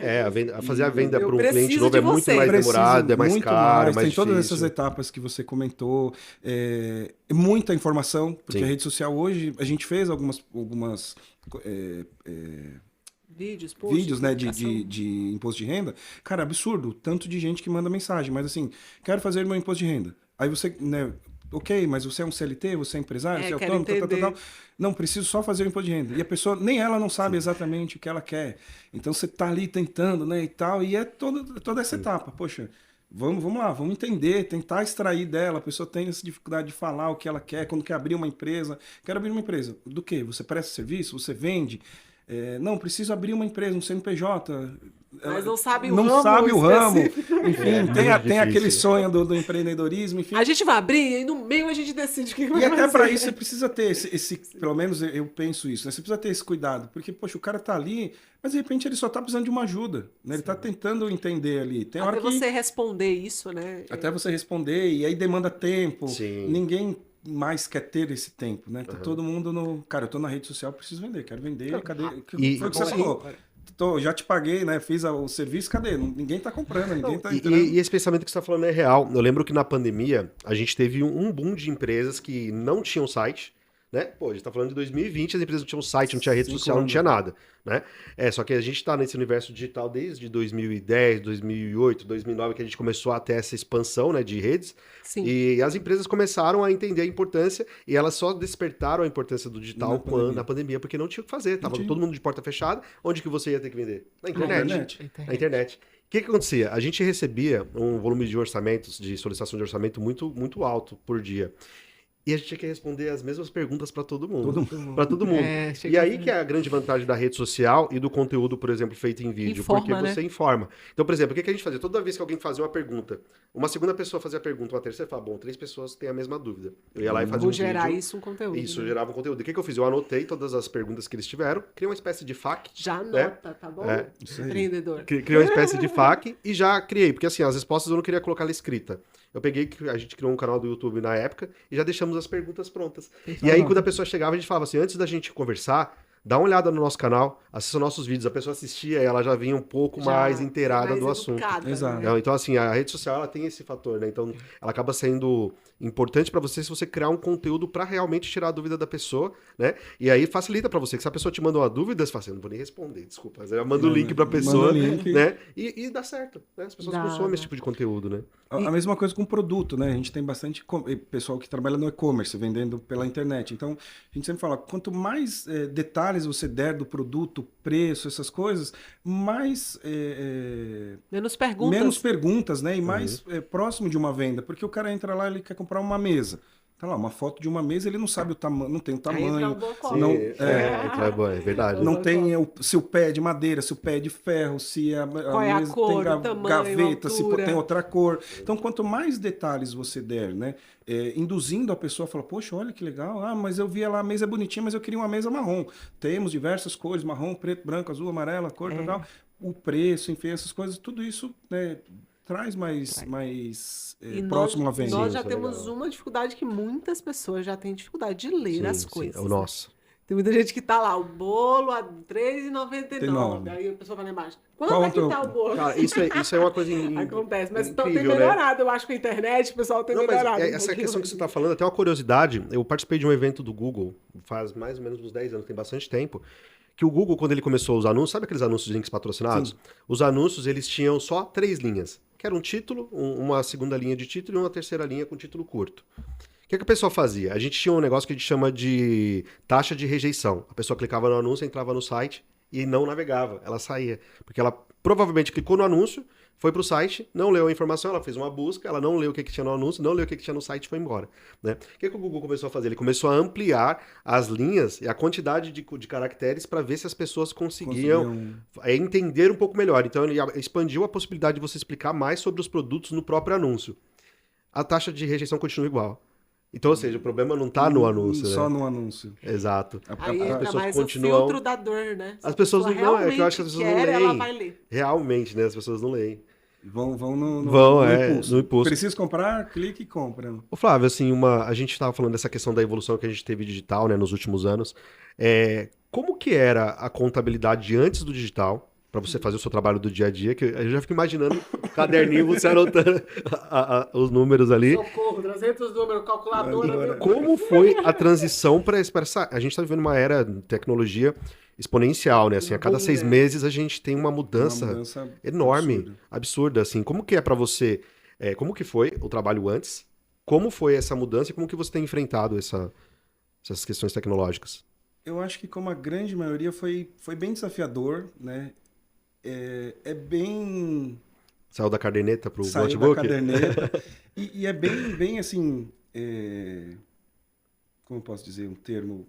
Fazer a venda para um cliente novo é muito mais demorado, é mais caro, é mais tem difícil. Todas essas etapas que você comentou, muita informação, porque Sim. a rede social hoje, a gente fez algumas vídeos, né, de imposto de renda. Cara, absurdo, o tanto de gente que manda mensagem, mas assim, quero fazer meu imposto de renda. Aí você, né, ok, mas você é um CLT, você é empresário, você é autônomo, tal. Não, preciso só fazer o imposto de renda. E a pessoa, nem ela não sabe exatamente o que ela quer. Então você tá ali tentando, né, e tal, e é toda essa etapa. Poxa, vamos lá, vamos entender, tentar extrair dela. A pessoa tem essa dificuldade de falar o que ela quer, quando quer abrir uma empresa. Quero abrir uma empresa. Do quê? Você presta serviço? Você vende? Não, preciso abrir uma empresa, um CNPJ. Mas não sabe o não ramo. Sabe o ramo. Enfim, tem difícil. aquele sonho do empreendedorismo. Enfim. A gente vai abrir e no meio a gente decide o que vai E fazer. até para isso você precisa ter esse pelo menos eu penso isso, né? Você precisa ter esse cuidado, porque, poxa, o cara tá ali, mas de repente ele só tá precisando de uma ajuda, né? Ele tá tentando entender ali. Tem hora Até você responder isso, né? Até você responder, e aí demanda tempo. Sim. Ninguém mais quer ter esse tempo, né? Tá todo mundo no... Cara, eu tô na rede social, preciso vender, quero vender, cadê? Foi o que você falou. Já te paguei, né? Fiz o serviço, cadê? Ninguém tá comprando, ninguém tá entrando. E esse pensamento que você tá falando é real. Eu lembro que na pandemia, a gente teve um boom de empresas que não tinham site, né? Pô, a gente tá falando de 2020, as empresas não tinham site, não tinha rede social, não tinha nada, né? Só que a gente tá nesse universo digital desde 2010, 2008, 2009, que a gente começou a ter essa expansão, né, de redes. Sim. E as empresas começaram a entender a importância, e elas só despertaram a importância do digital na pandemia, porque não tinha o que fazer. Tava todo mundo de porta fechada. Onde que você ia ter que vender? Na internet. Na internet. O que acontecia? A gente recebia um volume de orçamentos, de solicitação de orçamento muito, muito alto por dia. E a gente tinha que responder as mesmas perguntas para todo mundo. Para todo mundo. E aí que é a grande vantagem da rede social e do conteúdo, por exemplo, feito em vídeo. Porque você informa. Então, por exemplo, o que a gente fazia? Toda vez que alguém fazia uma pergunta, uma segunda pessoa fazia a pergunta, uma terceira, fala, bom, 3 pessoas têm a mesma dúvida. Eu ia lá e fazia um vídeo. gerar isso um conteúdo. Isso, gerava um conteúdo. O que eu fiz? Eu anotei todas as perguntas que eles tiveram, criei uma espécie de FAQ. Já anota, tá bom? Empreendedor. Criei uma espécie de FAQ e já criei, porque assim, as respostas eu não queria colocar ela escrita. Eu peguei, a gente criou um canal do YouTube na época e já deixamos as perguntas prontas. E aí, quando a pessoa chegava, a gente falava assim, antes da gente conversar, dá uma olhada no nosso canal, assista nossos vídeos. A pessoa assistia e ela já vinha um pouco mais inteirada do assunto. Exato. Né? Então, assim, a rede social, ela tem esse fator, né? Então, ela acaba sendo importante para você se você criar um conteúdo para realmente tirar a dúvida da pessoa, né? E aí facilita para você, que se a pessoa te mandou uma dúvida, você fala assim, eu não vou nem responder, desculpa. Mas eu mando o link para a pessoa, né? E dá certo, né? As pessoas consomem esse tipo de conteúdo, né? A mesma coisa com produto, né? A gente tem bastante pessoal que trabalha no e-commerce, vendendo pela internet. Então, a gente sempre fala, quanto mais detalhes detalhes você der do produto, preço, essas coisas, mais Menos perguntas, né? E mais próximo de uma venda. Porque o cara entra lá, ele quer comprar uma mesa. Tá lá, uma foto de uma mesa, ele não sabe o tamanho, não tem o tamanho. É verdade. Não tem se o pé é de madeira, se o pé é de ferro, se a Qual é a mesa cor, tem o tamanho, gaveta, se altura. tem outra cor. Então, quanto mais detalhes você der, né? Induzindo a pessoa a falar, poxa, olha que legal, mas eu vi lá, a mesa é bonitinha, mas eu queria uma mesa marrom. Temos diversas cores, marrom, preto, branco, azul, amarela, cor, tal. O preço, enfim, essas coisas, tudo isso, né, traz mais próximo à venda. Nós já temos uma dificuldade que muitas pessoas já têm dificuldade de ler as coisas. Nossa. Tem muita gente que tá lá, o bolo a R$3,99. Aí a pessoa vai lá embaixo. Quanto é que tá o bolo? Cara, isso é uma coisa Acontece, mas incrível, tem melhorado. Eu acho que a internet, o pessoal tem melhorado. Essa questão que você tá falando, até uma curiosidade. Eu participei de um evento do Google faz mais ou menos uns 10 anos, tem bastante tempo. Que o Google, quando ele começou os anúncios, sabe aqueles anúncios de links patrocinados? Sim. Os anúncios, eles tinham só 3 linhas. Que era um título, uma segunda linha de título e uma terceira linha com título curto. O que a pessoa fazia? A gente tinha um negócio que a gente chama de taxa de rejeição. A pessoa clicava no anúncio, entrava no site e não navegava. Ela saía. Porque ela provavelmente clicou no anúncio, foi para o site, não leu a informação, ela fez uma busca, ela não leu o que tinha no anúncio, não leu o que tinha no site e foi embora. Né? O que o Google começou a fazer? Ele começou a ampliar as linhas e a quantidade de caracteres para ver se as pessoas conseguiam entender um pouco melhor. Então ele expandiu a possibilidade de você explicar mais sobre os produtos no próprio anúncio. A taxa de rejeição continua igual. Então, ou seja, o problema não está no anúncio, só né? no anúncio. Exato. Aí as entra pessoas mais continuam... o filtro da dor, né? As pessoas não... É que eu acho que as pessoas não leem. Ela vai ler. Realmente, né? As pessoas não leem. Vão no impulso. No impulso. Precisa comprar, clique e compra. Ô Flávio, assim, a gente estava falando dessa questão da evolução que a gente teve digital, né, nos últimos anos. Como que era a contabilidade antes do digital, para você fazer o seu trabalho do dia a dia, que eu já fico imaginando o caderninho, você anotando os números ali. Socorro, 300 números, calculadora. Como foi a transição para essa... A gente está vivendo uma era de tecnologia exponencial, né? Assim, a cada 6 meses a gente tem uma mudança enorme, absurda, assim. Como que é para você... como que foi o trabalho antes? Como foi essa mudança e como que você tem enfrentado essas questões tecnológicas? Eu acho que como a grande maioria foi bem desafiador, né? Bem... Saiu da caderneta para o notebook? Saiu da caderneta. e é bem assim... como eu posso dizer? Um termo...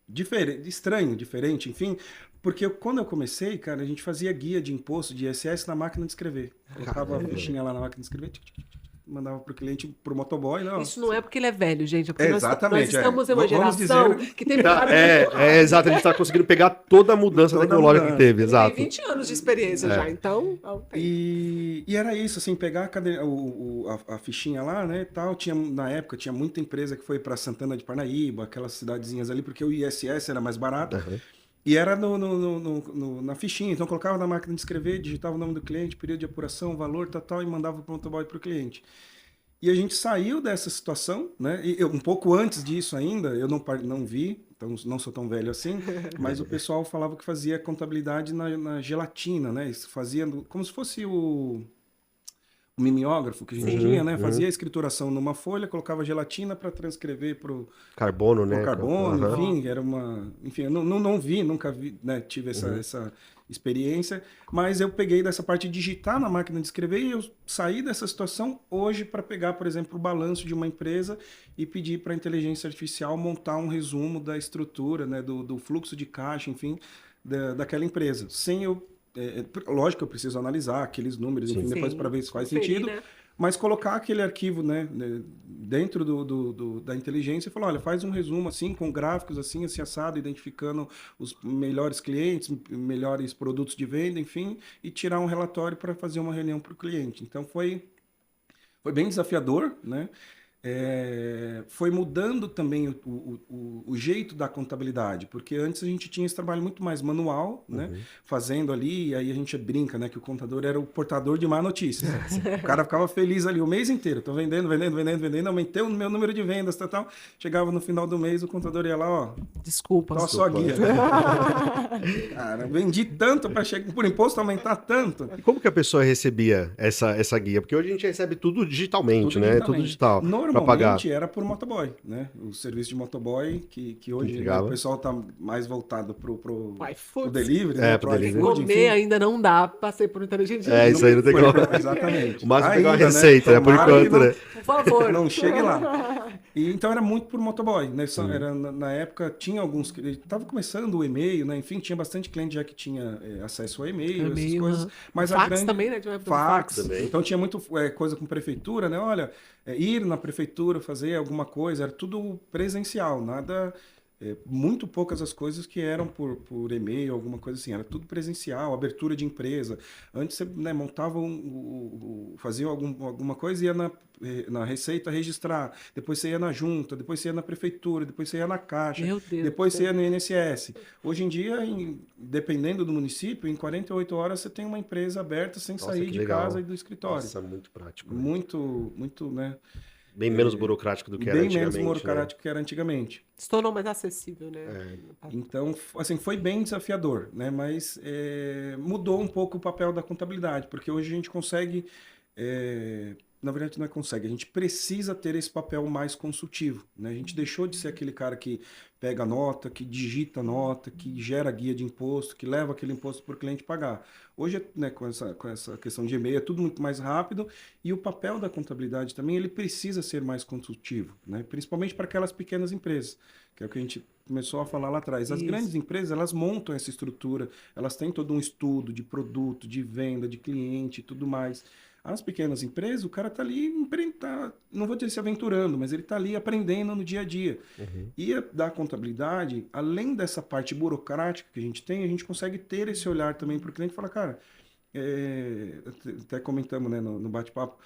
diferente, enfim, porque quando eu comecei, cara, a gente fazia guia de imposto de ISS na máquina de escrever. Colocava a fichinha lá na máquina de escrever, mandava pro cliente, pro motoboy. Não. Isso não é porque ele é velho, gente, é porque nós exatamente, estamos em uma geração que tem... exato, a gente tá conseguindo pegar toda a mudança tecnológica que teve, exato. Tem 20 anos de experiência já, então... E era isso, assim, pegar a fichinha lá, né, tal, na época tinha muita empresa que foi para Santana de Parnaíba, aquelas cidadezinhas ali, porque o ISS era mais barato, e era na fichinha, então colocava na máquina de escrever, digitava o nome do cliente, período de apuração, valor, tal, e mandava para o motoboy para o cliente. E a gente saiu dessa situação, né? E um pouco antes disso ainda, eu não vi, então não sou tão velho assim, mas o pessoal falava que fazia contabilidade na gelatina, né? Fazia como se fosse o mimeógrafo que a gente tinha, né? Fazia a escrituração numa folha, colocava gelatina para transcrever para o carbono, né? Carbono, enfim, era uma... Enfim, eu não vi, nunca vi, né? Tive essa experiência, mas eu peguei dessa parte de digitar na máquina de escrever e eu saí dessa situação hoje para pegar, por exemplo, o balanço de uma empresa e pedir para a inteligência artificial montar um resumo da estrutura, né? Do fluxo de caixa, enfim, daquela empresa. Sem eu... lógico que eu preciso analisar aqueles números, enfim, depois para ver se faz sentido, né? Mas colocar aquele arquivo, né, dentro da inteligência e falar, olha, faz um resumo assim, com gráficos assim assado, identificando os melhores clientes, melhores produtos de venda, enfim, e tirar um relatório para fazer uma reunião para o cliente. Então foi bem desafiador, né? Foi mudando também o jeito da contabilidade, porque antes a gente tinha esse trabalho muito mais manual, né? Fazendo ali, e aí a gente brinca, né? Que o contador era o portador de má notícias. O cara ficava feliz ali o mês inteiro, tô vendendo, aumentei o meu número de vendas, tal. Chegava no final do mês, o contador ia lá, ó... Desculpa. Ó, só guia. Cara, vendi tanto para chegar por imposto aumentar tanto. E como que a pessoa recebia essa guia? Porque hoje a gente recebe tudo digitalmente, né? Tudo digital. Normalmente era por motoboy, né? O serviço de motoboy, que hoje, né, Entregava. o pessoal tá mais voltado pro iFood. delivery, né? Pro pro iFood, Comer enfim. ainda não dá, passei por inteligente. Isso aí não tem como. Exatamente. O máximo é pegar uma Ainda, né? receita, né? Por Tomara que enquanto, não- né? Por favor. Não chegue lá. E, então era muito por motoboy, né? Era, na época tinha alguns que estava começando o e-mail, né? Enfim, tinha bastante cliente já que tinha acesso ao e-mail, essas E-mail, coisas. Mas a fax grande também, né? Tinha uma época do fax. também. Então tinha muito coisa com prefeitura, né? Olha, ir na prefeitura fazer alguma coisa, era tudo presencial, nada. Muito poucas as coisas que eram por e-mail, alguma coisa assim, era tudo presencial, abertura de empresa. Antes você, né, montava fazia alguma coisa e ia na Receita registrar, depois você ia na junta, depois você ia na prefeitura, depois você ia na Caixa, Meu Deus depois do você céu. ia no INSS. Hoje em dia, dependendo do município, em 48 horas você tem uma empresa aberta sem Nossa, sair que de legal. casa e do escritório. Nossa, muito prático. Né? Muito, né? Bem menos burocrático do que era Bem antigamente. menos burocrático que era antigamente. Se tornou mais acessível, né? Então, assim, foi bem desafiador, né? Mas mudou um pouco o papel da contabilidade, porque hoje a gente consegue, na verdade não é consegue, a gente precisa ter esse papel mais consultivo, né? A gente deixou de ser aquele cara que pega a nota, que digita a nota, que gera guia de imposto, que leva aquele imposto para o cliente pagar. Hoje, né, com essa questão de e-mail, é tudo muito mais rápido e o papel da contabilidade também, ele precisa ser mais consultivo, né? Principalmente para aquelas pequenas empresas, que é o que a gente começou a falar lá atrás. As Isso. grandes empresas, elas montam essa estrutura, elas têm todo um estudo de produto, de venda, de cliente e tudo mais. As pequenas empresas, o cara tá ali, não vou dizer se aventurando, mas ele tá ali aprendendo no dia a dia. E da contabilidade, além dessa parte burocrática que a gente consegue ter esse olhar também para o cliente e falar, cara, até comentamos, né, no bate-papo,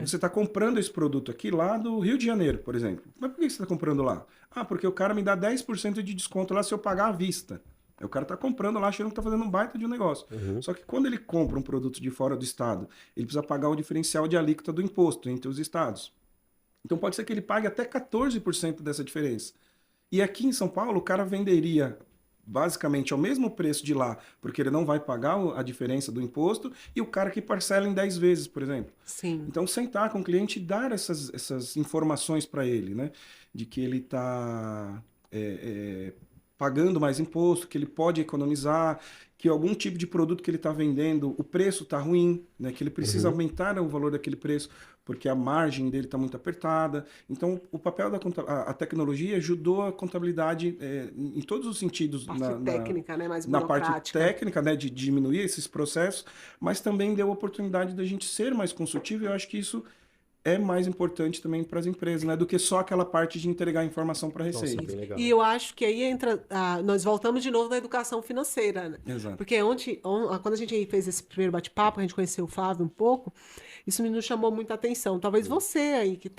você está comprando esse produto aqui lá do Rio de Janeiro, por exemplo. Mas por que você está comprando lá? Ah, porque o cara me dá 10% de desconto lá se eu pagar à vista. O cara está comprando lá achando que está fazendo um baita de um negócio. Só que quando ele compra um produto de fora do estado, ele precisa pagar o diferencial de alíquota do imposto entre os estados. Então pode ser que ele pague até 14% dessa diferença. E aqui em São Paulo, o cara venderia basicamente ao mesmo preço de lá, porque ele não vai pagar a diferença do imposto, e o cara que parcela em 10 vezes, por exemplo. Sim. Então, sentar com o cliente e dar essas informações para ele, né? De que ele está pagando mais imposto, que ele pode economizar, que algum tipo de produto que ele está vendendo, o preço está ruim, né? Que ele precisa aumentar o valor daquele preço, porque a margem dele está muito apertada. Então, o papel a tecnologia ajudou a contabilidade em todos os sentidos. Parte técnica, né? Mais Na parte burocrática. técnica, né? De diminuir esses processos, mas também deu a oportunidade da gente ser mais consultivo, e eu acho que isso é mais importante também para as empresas, né? Do que só aquela parte de entregar informação para a Nossa, Receita. bem legal. E eu acho que aí entra. Nós voltamos de novo na educação financeira, né? Exato. Porque quando a gente fez esse primeiro bate-papo, a gente conheceu o Flávio um pouco, isso me nos chamou muita atenção. Talvez você aí que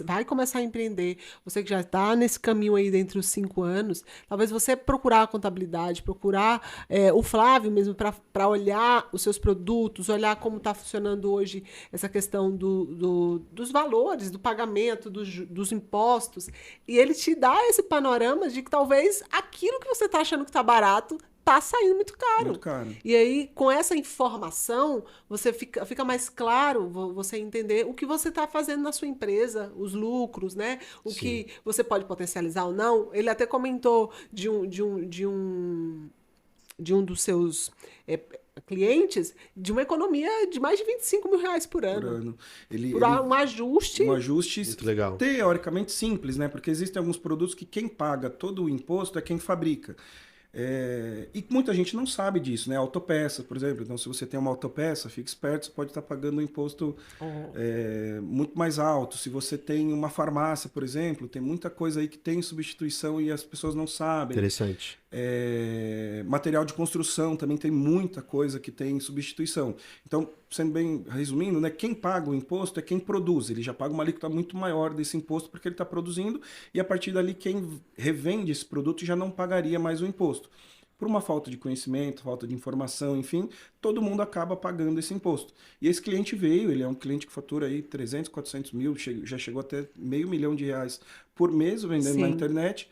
vai começar a empreender, você que já está nesse caminho aí dentro dos 5 anos, talvez você procurar a contabilidade, procurar o Flávio mesmo para olhar os seus produtos, olhar como está funcionando hoje essa questão dos valores, do pagamento, dos impostos, e ele te dá esse panorama de que talvez aquilo que você está achando que está barato tá saindo muito caro. Muito caro. E aí, com essa informação, você fica mais claro você entender o que você está fazendo na sua empresa, os lucros, né? O que você pode potencializar ou não. Ele até comentou de um dos seus clientes de uma economia de mais de R$ 25.000 por ano. Por um ajuste. Um ajuste Muito legal. Teoricamente simples, né? Porque existem alguns produtos que quem paga todo o imposto é quem fabrica. E muita gente não sabe disso, né? Autopeça, por exemplo. Então, se você tem uma autopeça, fique esperto, você pode estar pagando um imposto muito mais alto. Se você tem uma farmácia, por exemplo, tem muita coisa aí que tem substituição e as pessoas não sabem. Interessante. Material de construção também tem muita coisa que tem substituição. Então, sendo bem resumindo, né, quem paga o imposto é quem produz. Ele já paga uma alíquota muito maior desse imposto porque ele está produzindo, e a partir dali quem revende esse produto já não pagaria mais o imposto. Por uma falta de conhecimento, falta de informação, enfim, todo mundo acaba pagando esse imposto. E esse cliente veio, ele é um cliente que fatura aí 300, 400 mil, já chegou até R$500 mil por mês vendendo na internet.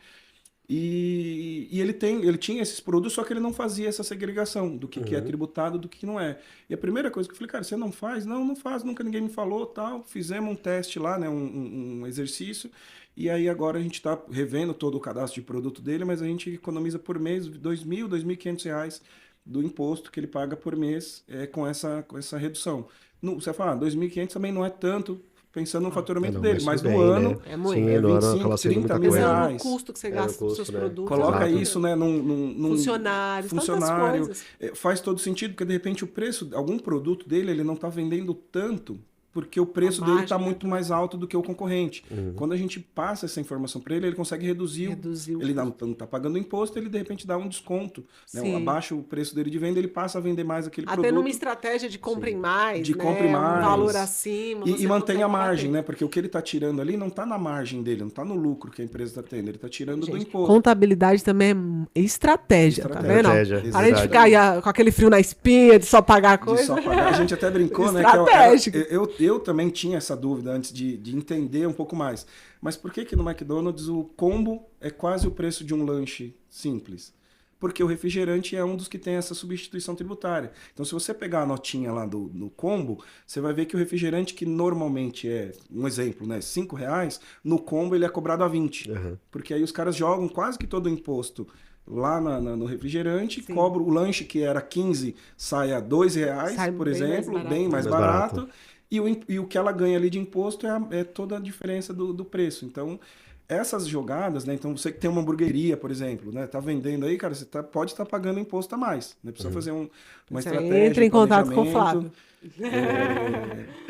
E ele tinha esses produtos, só que ele não fazia essa segregação do que é tributado do que não é. E a primeira coisa que eu falei, cara, você não faz? Não faço, nunca ninguém me falou, tal. Fizemos um teste lá, né, um exercício, e aí agora a gente está revendo todo o cadastro de produto dele, mas a gente economiza por mês R$2.000, R$2.500 do imposto que ele paga por mês com essa redução. Você fala, 2.500 também não é tanto, pensando no faturamento dele, mas no ano né? É muito. Sim, é no ano 25, acaba sendo 30 muita mil coisa. Pensando no reais. custo que você É, gasta o com custo, seus né? produtos. Coloca Exato. isso, né, num Funcionários, tantas funcionário. coisas. Faz todo sentido, porque de repente o preço, algum produto dele, ele não está vendendo tanto, porque o preço dele está margem, muito né? mais alto do que o concorrente. Quando a gente passa essa informação para ele, ele consegue reduzir. Reduzir o Ele custo. não está pagando imposto, ele de repente dá um desconto. Né? Sim. Abaixa o preço dele de venda, ele passa a vender mais aquele Até produto. numa estratégia de compra em mais, De né? compra em mais. Um valor acima. E você mantém a consegue margem, bater. né? Porque o que ele está tirando ali não está na margem dele, não está no lucro que a empresa está tendo, ele está tirando do Gente, imposto. contabilidade também é estratégia, tá vendo? Estratégia, Para de exato. ficar aí, com aquele frio na espinha de só pagar a De coisa. só pagar. A gente até brincou, né? Estratégico. Eu também tinha essa dúvida antes de entender um pouco mais. Mas por que no McDonald's o combo é quase o preço de um lanche simples? Porque o refrigerante é um dos que tem essa substituição tributária. Então, se você pegar a notinha lá no combo, você vai ver que o refrigerante, que normalmente é, um exemplo, né, R$5, no combo ele é cobrado a 20. Porque aí os caras jogam quase que todo o imposto lá no refrigerante, Sim. cobram o lanche que era 15, sai a R$2, Sai por bem mais exemplo, barato. bem mais Mais barato. barato. E o que ela ganha ali de imposto é toda a diferença do preço. Então, essas jogadas, né? Então, você que tem uma hamburgueria, por exemplo, né? Tá vendendo aí, cara, você pode estar pagando imposto a mais. Né? Precisa fazer uma Você estratégia, entra em contato com o planejamento,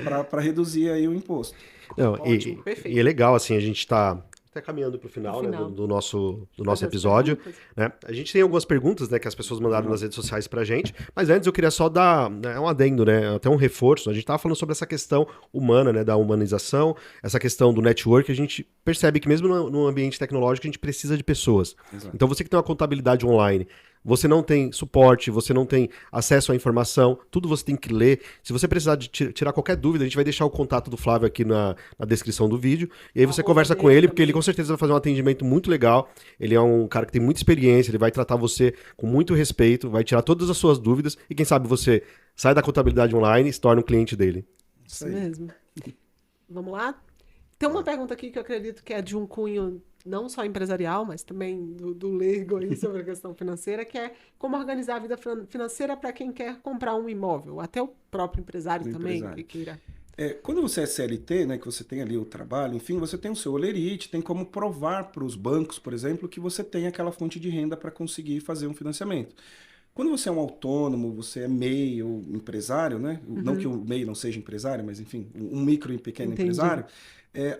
Flávio. para reduzir aí o imposto. Não, Ótimo, perfeito. e é legal, assim, a gente tá até caminhando para o final, Pro né, final. do nosso Fazer as episódio. perguntas. Né? A gente tem algumas perguntas, né, que as pessoas mandaram nas redes sociais pra gente, mas antes eu queria só dar, né, um adendo, né, até um reforço. A gente tava falando sobre essa questão humana, né, da humanização, essa questão do network. A gente percebe que mesmo no ambiente tecnológico a gente precisa de pessoas. Exato. Então você que tem uma contabilidade online, você não tem suporte, você não tem acesso à informação, tudo você tem que ler. Se você precisar de tirar qualquer dúvida, a gente vai deixar o contato do Flávio aqui na descrição do vídeo. E aí você conversa com ele, porque ele com certeza vai fazer um atendimento muito legal. Ele é um cara que tem muita experiência, ele vai tratar você com muito respeito, vai tirar todas as suas dúvidas e quem sabe você sai da contabilidade online e se torna um cliente dele. Isso mesmo. Vamos lá? Tem uma pergunta aqui que eu acredito que é de um cunho não só empresarial, mas também do leigo aí sobre a questão financeira, que é como organizar a vida financeira para quem quer comprar um imóvel, até o próprio empresário também, que queira. Quando você é CLT, né, que você tem ali o trabalho, enfim, você tem o seu holerite, tem como provar para os bancos, por exemplo, que você tem aquela fonte de renda para conseguir fazer um financiamento. Quando você é um autônomo, você é MEI ou empresário, né? Não que o MEI não seja empresário, mas enfim, um micro e pequeno Entendi. empresário,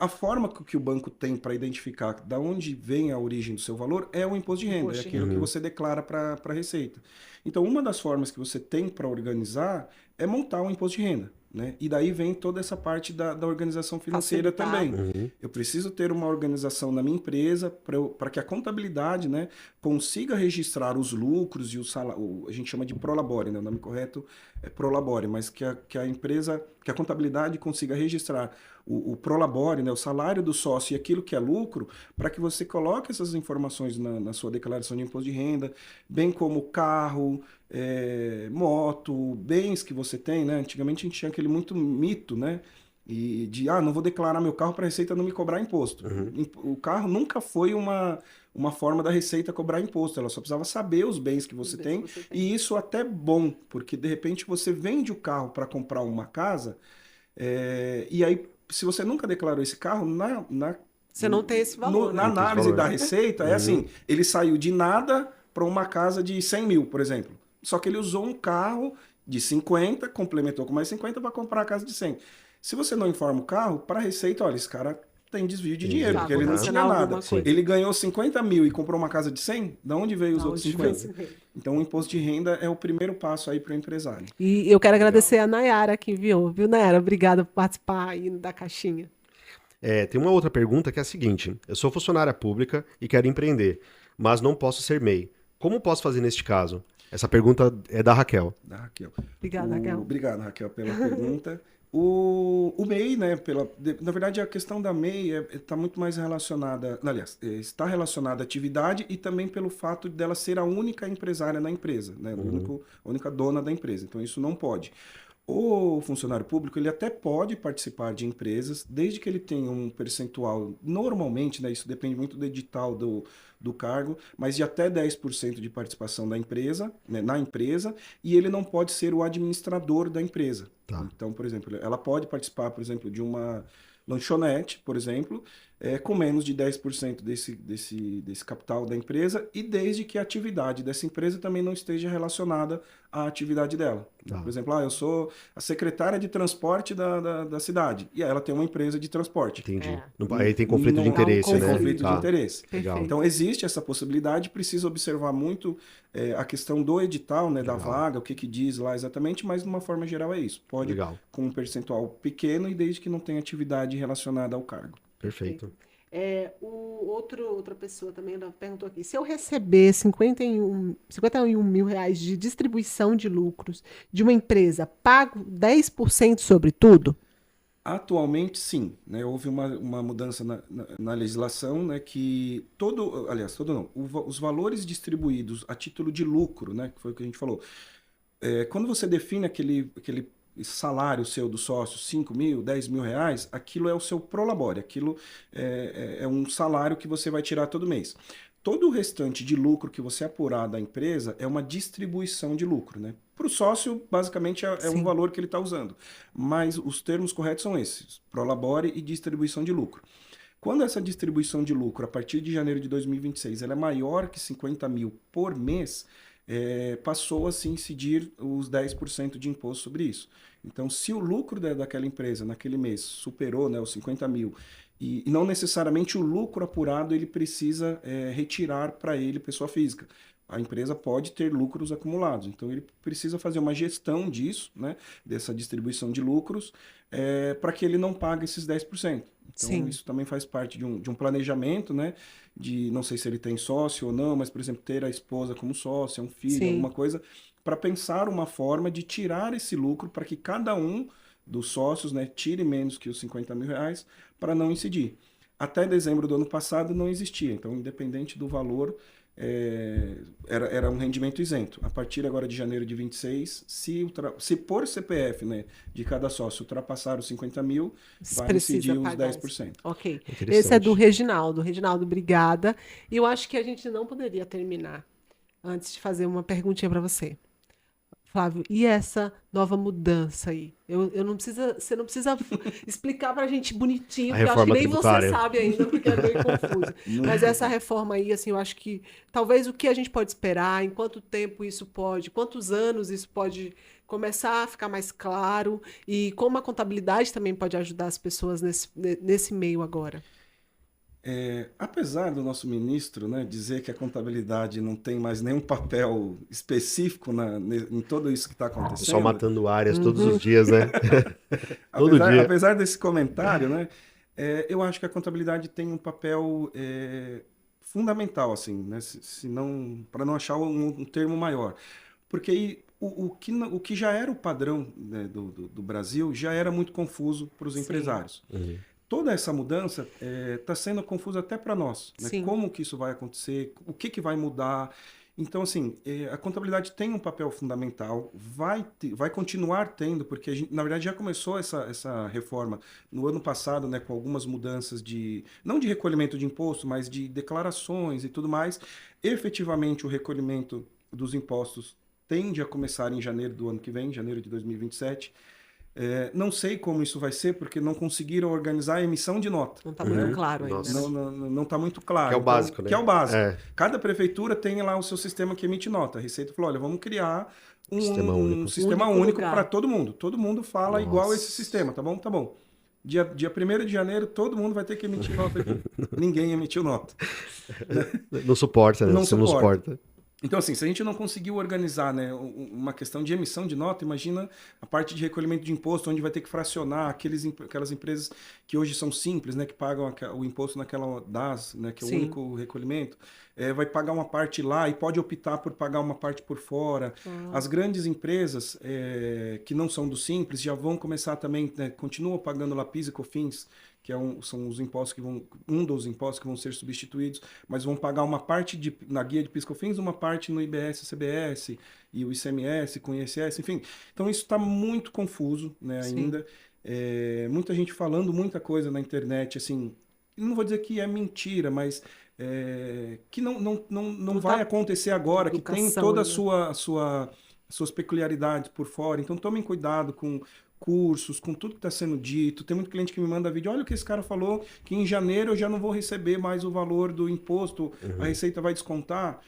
a forma que o banco tem para identificar da onde vem a origem do seu valor é o imposto de renda, Imposto é de aquilo renda. que você declara para a Receita. Então, uma das formas que você tem para organizar é montar um imposto de renda. Né? E daí vem toda essa parte da organização financeira Facilitar. também. Eu preciso ter uma organização na minha empresa para que a contabilidade, né, consiga registrar os lucros e o salário. A gente chama de prolabore, né? O nome correto é prolabore, mas que a empresa, que a contabilidade consiga registrar o prolabore, né, o salário do sócio e aquilo que é lucro, para que você coloque essas informações na sua declaração de imposto de renda, bem como carro, moto, bens que você tem, né? Antigamente a gente tinha aquele muito mito, né? E não vou declarar meu carro para a Receita não me cobrar imposto. O carro nunca foi uma forma da Receita cobrar imposto, ela só precisava saber os bens que você tem, e isso até bom, porque de repente você vende o carro para comprar uma casa, e aí se você nunca declarou esse carro, Você não tem esse valor. na né? análise da Receita, é assim, ele saiu de nada para uma casa de 100 mil, por exemplo. Só que ele usou um carro de 50, complementou com mais 50 para comprar a casa de 100. Se você não informa o carro, para a Receita, olha, esse cara tem desvio de dinheiro, Tá porque ele não tinha acontecendo nada. alguma coisa. Ele ganhou 50 mil e comprou uma casa de 100, de onde veio os Da outros onde veio 50? esse- Então o imposto de renda é o primeiro passo aí para o empresário. E eu quero agradecer a Nayara que enviou, viu, Nayara? Obrigada por participar aí da caixinha. Tem uma outra pergunta que é a seguinte: eu sou funcionária pública e quero empreender, mas não posso ser MEI. Como posso fazer neste caso? Essa pergunta é da Raquel. Da Raquel. Obrigada, Raquel. Obrigado, Raquel, pela pergunta. O MEI, né, na verdade a questão da MEI está muito mais relacionada, aliás, está relacionada à atividade e também pelo fato dela ser a única empresária na empresa, né, a única dona da empresa, então isso não pode. O funcionário público, ele até pode participar de empresas, desde que ele tenha um percentual, normalmente, né, isso depende muito do edital do cargo, mas de até 10% de participação da empresa, né, na empresa, e ele não pode ser o administrador da empresa. Tá. Então, por exemplo, ela pode participar, por exemplo, de uma lanchonete, por exemplo, com menos de 10% desse capital da empresa, e desde que a atividade dessa empresa também não esteja relacionada à atividade dela. Tá. Por exemplo, eu sou a secretária de transporte da cidade, e ela tem uma empresa de transporte. Entendi. É. Aí tem conflito Não de há um interesse, né? conflito de interesse. Legal. Então, existe essa possibilidade, precisa observar muito a questão do edital, né, da vaga, o que diz lá exatamente, mas de uma forma geral é isso. Pode com um percentual pequeno e desde que não tenha atividade relacionada ao cargo. Perfeito. Outra pessoa também ela perguntou aqui, se eu receber 51 mil reais de distribuição de lucros de uma empresa, pago 10% sobre tudo? Atualmente, sim, né? Houve uma mudança na legislação, né? Que os valores distribuídos a título de lucro, né? Que foi o que a gente falou. Quando você define aquele salário seu do sócio, 5 mil, 10 mil reais, aquilo é o seu prolabore, aquilo é um salário que você vai tirar todo mês. Todo o restante de lucro que você apurar da empresa é uma distribuição de lucro, né? Para o sócio, basicamente, é um valor que ele está usando. Mas os termos corretos são esses, prolabore e distribuição de lucro. Quando essa distribuição de lucro, a partir de janeiro de 2026, ela é maior que 50 mil por mês, passou a se incidir os 10% de imposto sobre isso. Então, se o lucro daquela empresa naquele mês superou, né, os 50 mil, e não necessariamente o lucro apurado ele precisa retirar para ele, pessoa física. A empresa pode ter lucros acumulados, então ele precisa fazer uma gestão disso, né, dessa distribuição de lucros, para que ele não pague esses 10%. Então, Sim. Isso também faz parte de um planejamento, né, de não sei se ele tem sócio ou não, mas, por exemplo, ter a esposa como sócia, um filho, Sim. alguma coisa, para pensar uma forma de tirar esse lucro para que cada um dos sócios, né, tire menos que os 50 mil reais para não incidir. Até dezembro do ano passado não existia, então, independente do valor, era um rendimento isento. A partir agora de janeiro de 26, se por CPF, né, de cada sócio ultrapassar os 50 mil, vai incidir os 10%. Ok. Esse é do Reginaldo. Reginaldo, obrigada. E eu acho que a gente não poderia terminar antes de fazer uma perguntinha para você. Flávio, e essa nova mudança aí? Você não precisa explicar pra gente bonitinho, porque eu acho que nem você sabe ainda, porque é meio confuso. Mas essa reforma aí, assim, eu acho que talvez o que a gente pode esperar, em quanto tempo isso pode, quantos anos isso pode começar a ficar mais claro, e como a contabilidade também pode ajudar as pessoas nesse meio agora. Apesar do nosso ministro, né, dizer que a contabilidade não tem mais nenhum papel específico em tudo isso que está acontecendo. Só matando áreas todos os dias, né? Todo dia. Apesar desse comentário, né, eu acho que a contabilidade tem um papel fundamental, assim, né, para não achar um termo maior. Porque aí, o que já era o padrão, né, do Brasil já era muito confuso para os empresários. Uhum. Toda essa mudança está sendo confusa até para nós. Né? Como que isso vai acontecer? O que vai mudar? Então, assim, a contabilidade tem um papel fundamental, vai continuar tendo, porque a gente, na verdade, já começou essa reforma no ano passado, né, com algumas mudanças não de recolhimento de imposto, mas de declarações e tudo mais. Efetivamente, o recolhimento dos impostos tende a começar em janeiro do ano que vem, janeiro de 2027. Não sei como isso vai ser, porque não conseguiram organizar a emissão de nota. Não está muito claro ainda. Não está muito claro. Que é o básico, né? Que é o básico. Cada prefeitura tem lá o seu sistema que emite nota. A Receita falou, olha, vamos criar um sistema único para todo mundo. Todo mundo fala igual esse sistema, tá bom? Tá bom. Dia 1º de janeiro, todo mundo vai ter que emitir nota aqui. Ninguém emitiu nota. Não suporta, né? Não suporta. Então, assim, se a gente não conseguiu organizar, né, uma questão de emissão de nota, imagina a parte de recolhimento de imposto, onde vai ter que fracionar aquelas empresas que hoje são simples, né, que pagam o imposto naquela DAS, né, que é o Sim. único recolhimento, vai pagar uma parte lá e pode optar por pagar uma parte por fora. As grandes empresas que não são do simples já vão começar também, né, continuam pagando lá PIS e COFINS, que são os impostos que um dos impostos que vão ser substituídos, mas vão pagar uma parte na guia de PIS/COFINS, uma parte no IBS, CBS e o ICMS com ISS, enfim. Então isso está muito confuso, né, ainda. Muita gente falando muita coisa na internet, assim, não vou dizer que é mentira, mas que não vai acontecer agora, que tem toda suas peculiaridades por fora. Então tomem cuidado com cursos, com tudo que está sendo dito. Tem muito cliente que me manda vídeo, olha o que esse cara falou, que em janeiro eu já não vou receber mais o valor do imposto, a Receita vai descontar.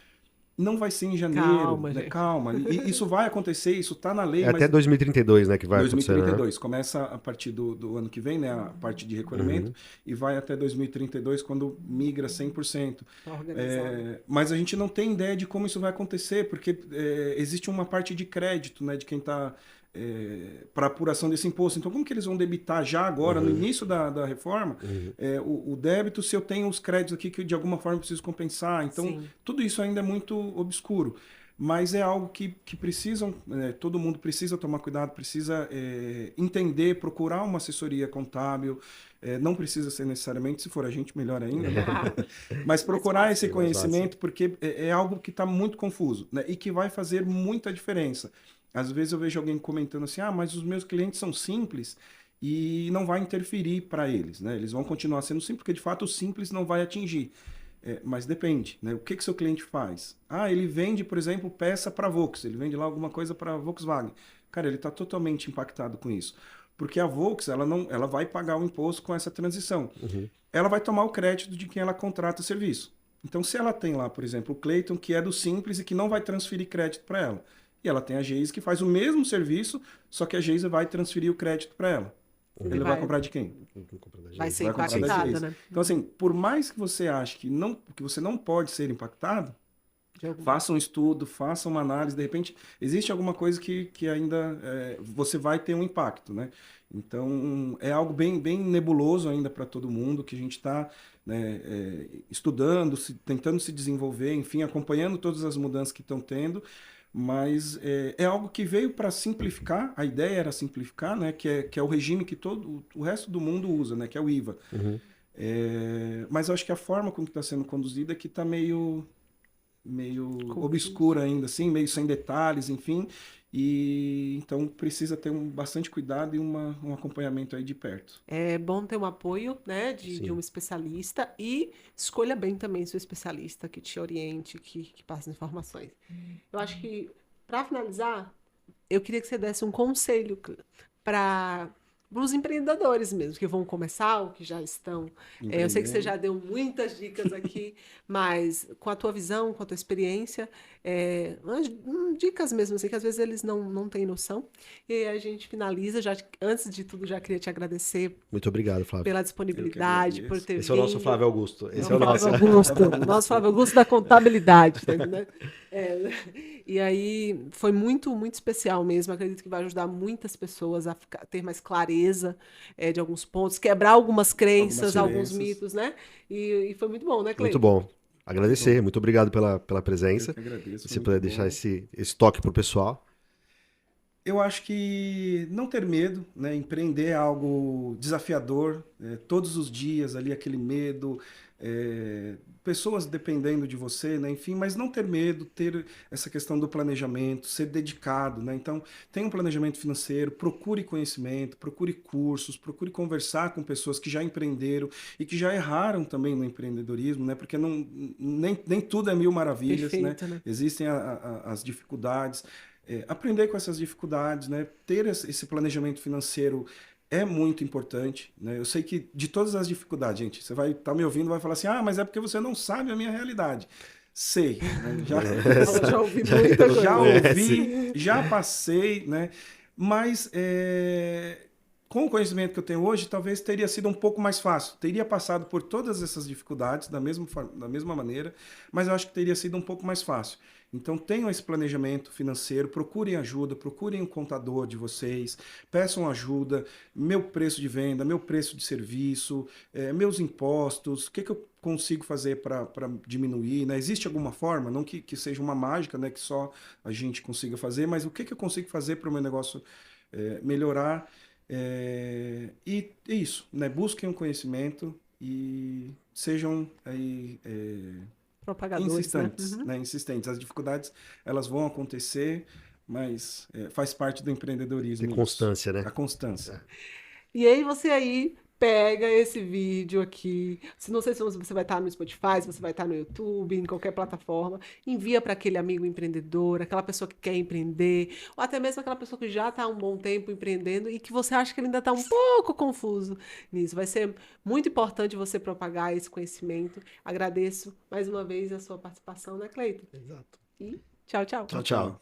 Não vai ser em janeiro, Calma, né? gente. Calma. E isso vai acontecer, isso está na lei. É até 2032, né, que vai acontecer, 2032. Começa a partir do ano que vem, né, a parte de recolhimento, e vai até 2032, quando migra 100%. Mas a gente não tem ideia de como isso vai acontecer, porque existe uma parte de crédito, né, de quem está para apuração desse imposto. Então, como que eles vão debitar já agora, no início da reforma, o débito, se eu tenho os créditos aqui que de alguma forma eu preciso compensar? Então, Sim. tudo isso ainda é muito obscuro. Mas é algo que precisam, todo mundo precisa tomar cuidado, precisa entender, procurar uma assessoria contábil. Não precisa ser necessariamente, se for a gente, melhor ainda. Né? Mas procurar esse conhecimento, porque é algo que está muito confuso, né? E que vai fazer muita diferença. Às vezes eu vejo alguém comentando assim, mas os meus clientes são simples e não vai interferir para eles, né? Eles vão continuar sendo simples, porque de fato o simples não vai atingir. Mas depende, né? O que seu cliente faz? Ele vende, por exemplo, peça para Volks, ele vende lá alguma coisa para Volkswagen. Cara, ele está totalmente impactado com isso. Porque a Volks, ela vai pagar o imposto com essa transição. Ela vai tomar o crédito de quem ela contrata serviço. Então, se ela tem lá, por exemplo, o Clayton, que é do simples e que não vai transferir crédito para ela, e ela tem a Geise que faz o mesmo serviço, só que a Geise vai transferir o crédito para ela. Ele vai comprar de quem? Vai ser comprar da impactada, Geise. né? Então, assim, por mais que você ache que você não pode ser impactado, faça um estudo, faça uma análise. De repente, existe alguma coisa que ainda você vai ter um impacto, né? Então, é algo bem, bem nebuloso ainda para todo mundo, que a gente está estudando, tentando se desenvolver, enfim, acompanhando todas as mudanças que estão tendo. Mas é algo que veio para simplificar, a ideia era simplificar, né, que é o regime que todo o resto do mundo usa, né, que é o IVA. Mas eu acho que a forma como está sendo conduzida é que está meio obscura ainda, assim, meio sem detalhes, enfim. E então precisa ter bastante cuidado e um acompanhamento aí de perto. É bom ter um apoio, né, de um especialista e escolha bem também seu especialista que te oriente, que passe informações. Eu acho que, para finalizar, eu queria que você desse um conselho para os empreendedores mesmo, que vão começar ou que já estão. Eu sei que você já deu muitas dicas aqui, mas com a tua visão, com a tua experiência, dicas mesmo, assim, que às vezes eles não têm noção. E aí a gente finaliza. Antes de tudo, já queria te agradecer. Muito obrigado, Flávio. Pela disponibilidade, por ter vindo. Esse é o nosso Flávio Augusto. Esse é o nosso. Nosso Flávio Augusto da contabilidade, tá entendendo? E aí foi muito, muito especial mesmo. Acredito que vai ajudar muitas pessoas a ter mais clareza de alguns pontos, quebrar algumas crenças, alguns mitos, né? E foi muito bom, né, Cleiton? Muito bom. Agradecer, muito obrigado pela presença. Eu que agradeço. Se puder deixar esse toque pro pessoal. Eu acho que não ter medo, né? Empreender é algo desafiador, todos os dias ali aquele medo, pessoas dependendo de você, né? Enfim, mas não ter medo, ter essa questão do planejamento, ser dedicado, né? Então, tenha um planejamento financeiro, procure conhecimento, procure cursos, procure conversar com pessoas que já empreenderam e que já erraram também no empreendedorismo, né? Porque nem tudo é mil maravilhas, perfeito, né? Existem as dificuldades. Aprender com essas dificuldades, né? Ter esse planejamento financeiro é muito importante, né? Eu sei que de todas as dificuldades, gente, você vai estar me ouvindo e vai falar assim, mas é porque você não sabe a minha realidade. Sei, né? Já ouvi muita coisa. Já ouvi, já passei, né? Mas com o conhecimento que eu tenho hoje, talvez teria sido um pouco mais fácil. Teria passado por todas essas dificuldades da mesma maneira, mas eu acho que teria sido um pouco mais fácil. Então, tenham esse planejamento financeiro, procurem ajuda, procurem um contador de vocês, peçam ajuda, meu preço de venda, meu preço de serviço, meus impostos, o que eu consigo fazer para diminuir, né? Existe alguma forma, não que seja uma mágica, né, que só a gente consiga fazer, mas o que eu consigo fazer para o meu negócio melhorar? E é isso, né? Busquem um conhecimento e sejam aí, Propagadores, insistentes, né? né? Insistentes. As dificuldades, elas vão acontecer, mas faz parte do empreendedorismo Ter isso. constância, né? A constância. E aí você aí pega esse vídeo aqui, não sei se você vai estar no Spotify, se você vai estar no YouTube, em qualquer plataforma, envia para aquele amigo empreendedor, aquela pessoa que quer empreender, ou até mesmo aquela pessoa que já está há um bom tempo empreendendo e que você acha que ele ainda está um pouco confuso nisso. Vai ser muito importante você propagar esse conhecimento. Agradeço mais uma vez a sua participação, né, Cleiton? Exato. E tchau, tchau. Tchau, tchau.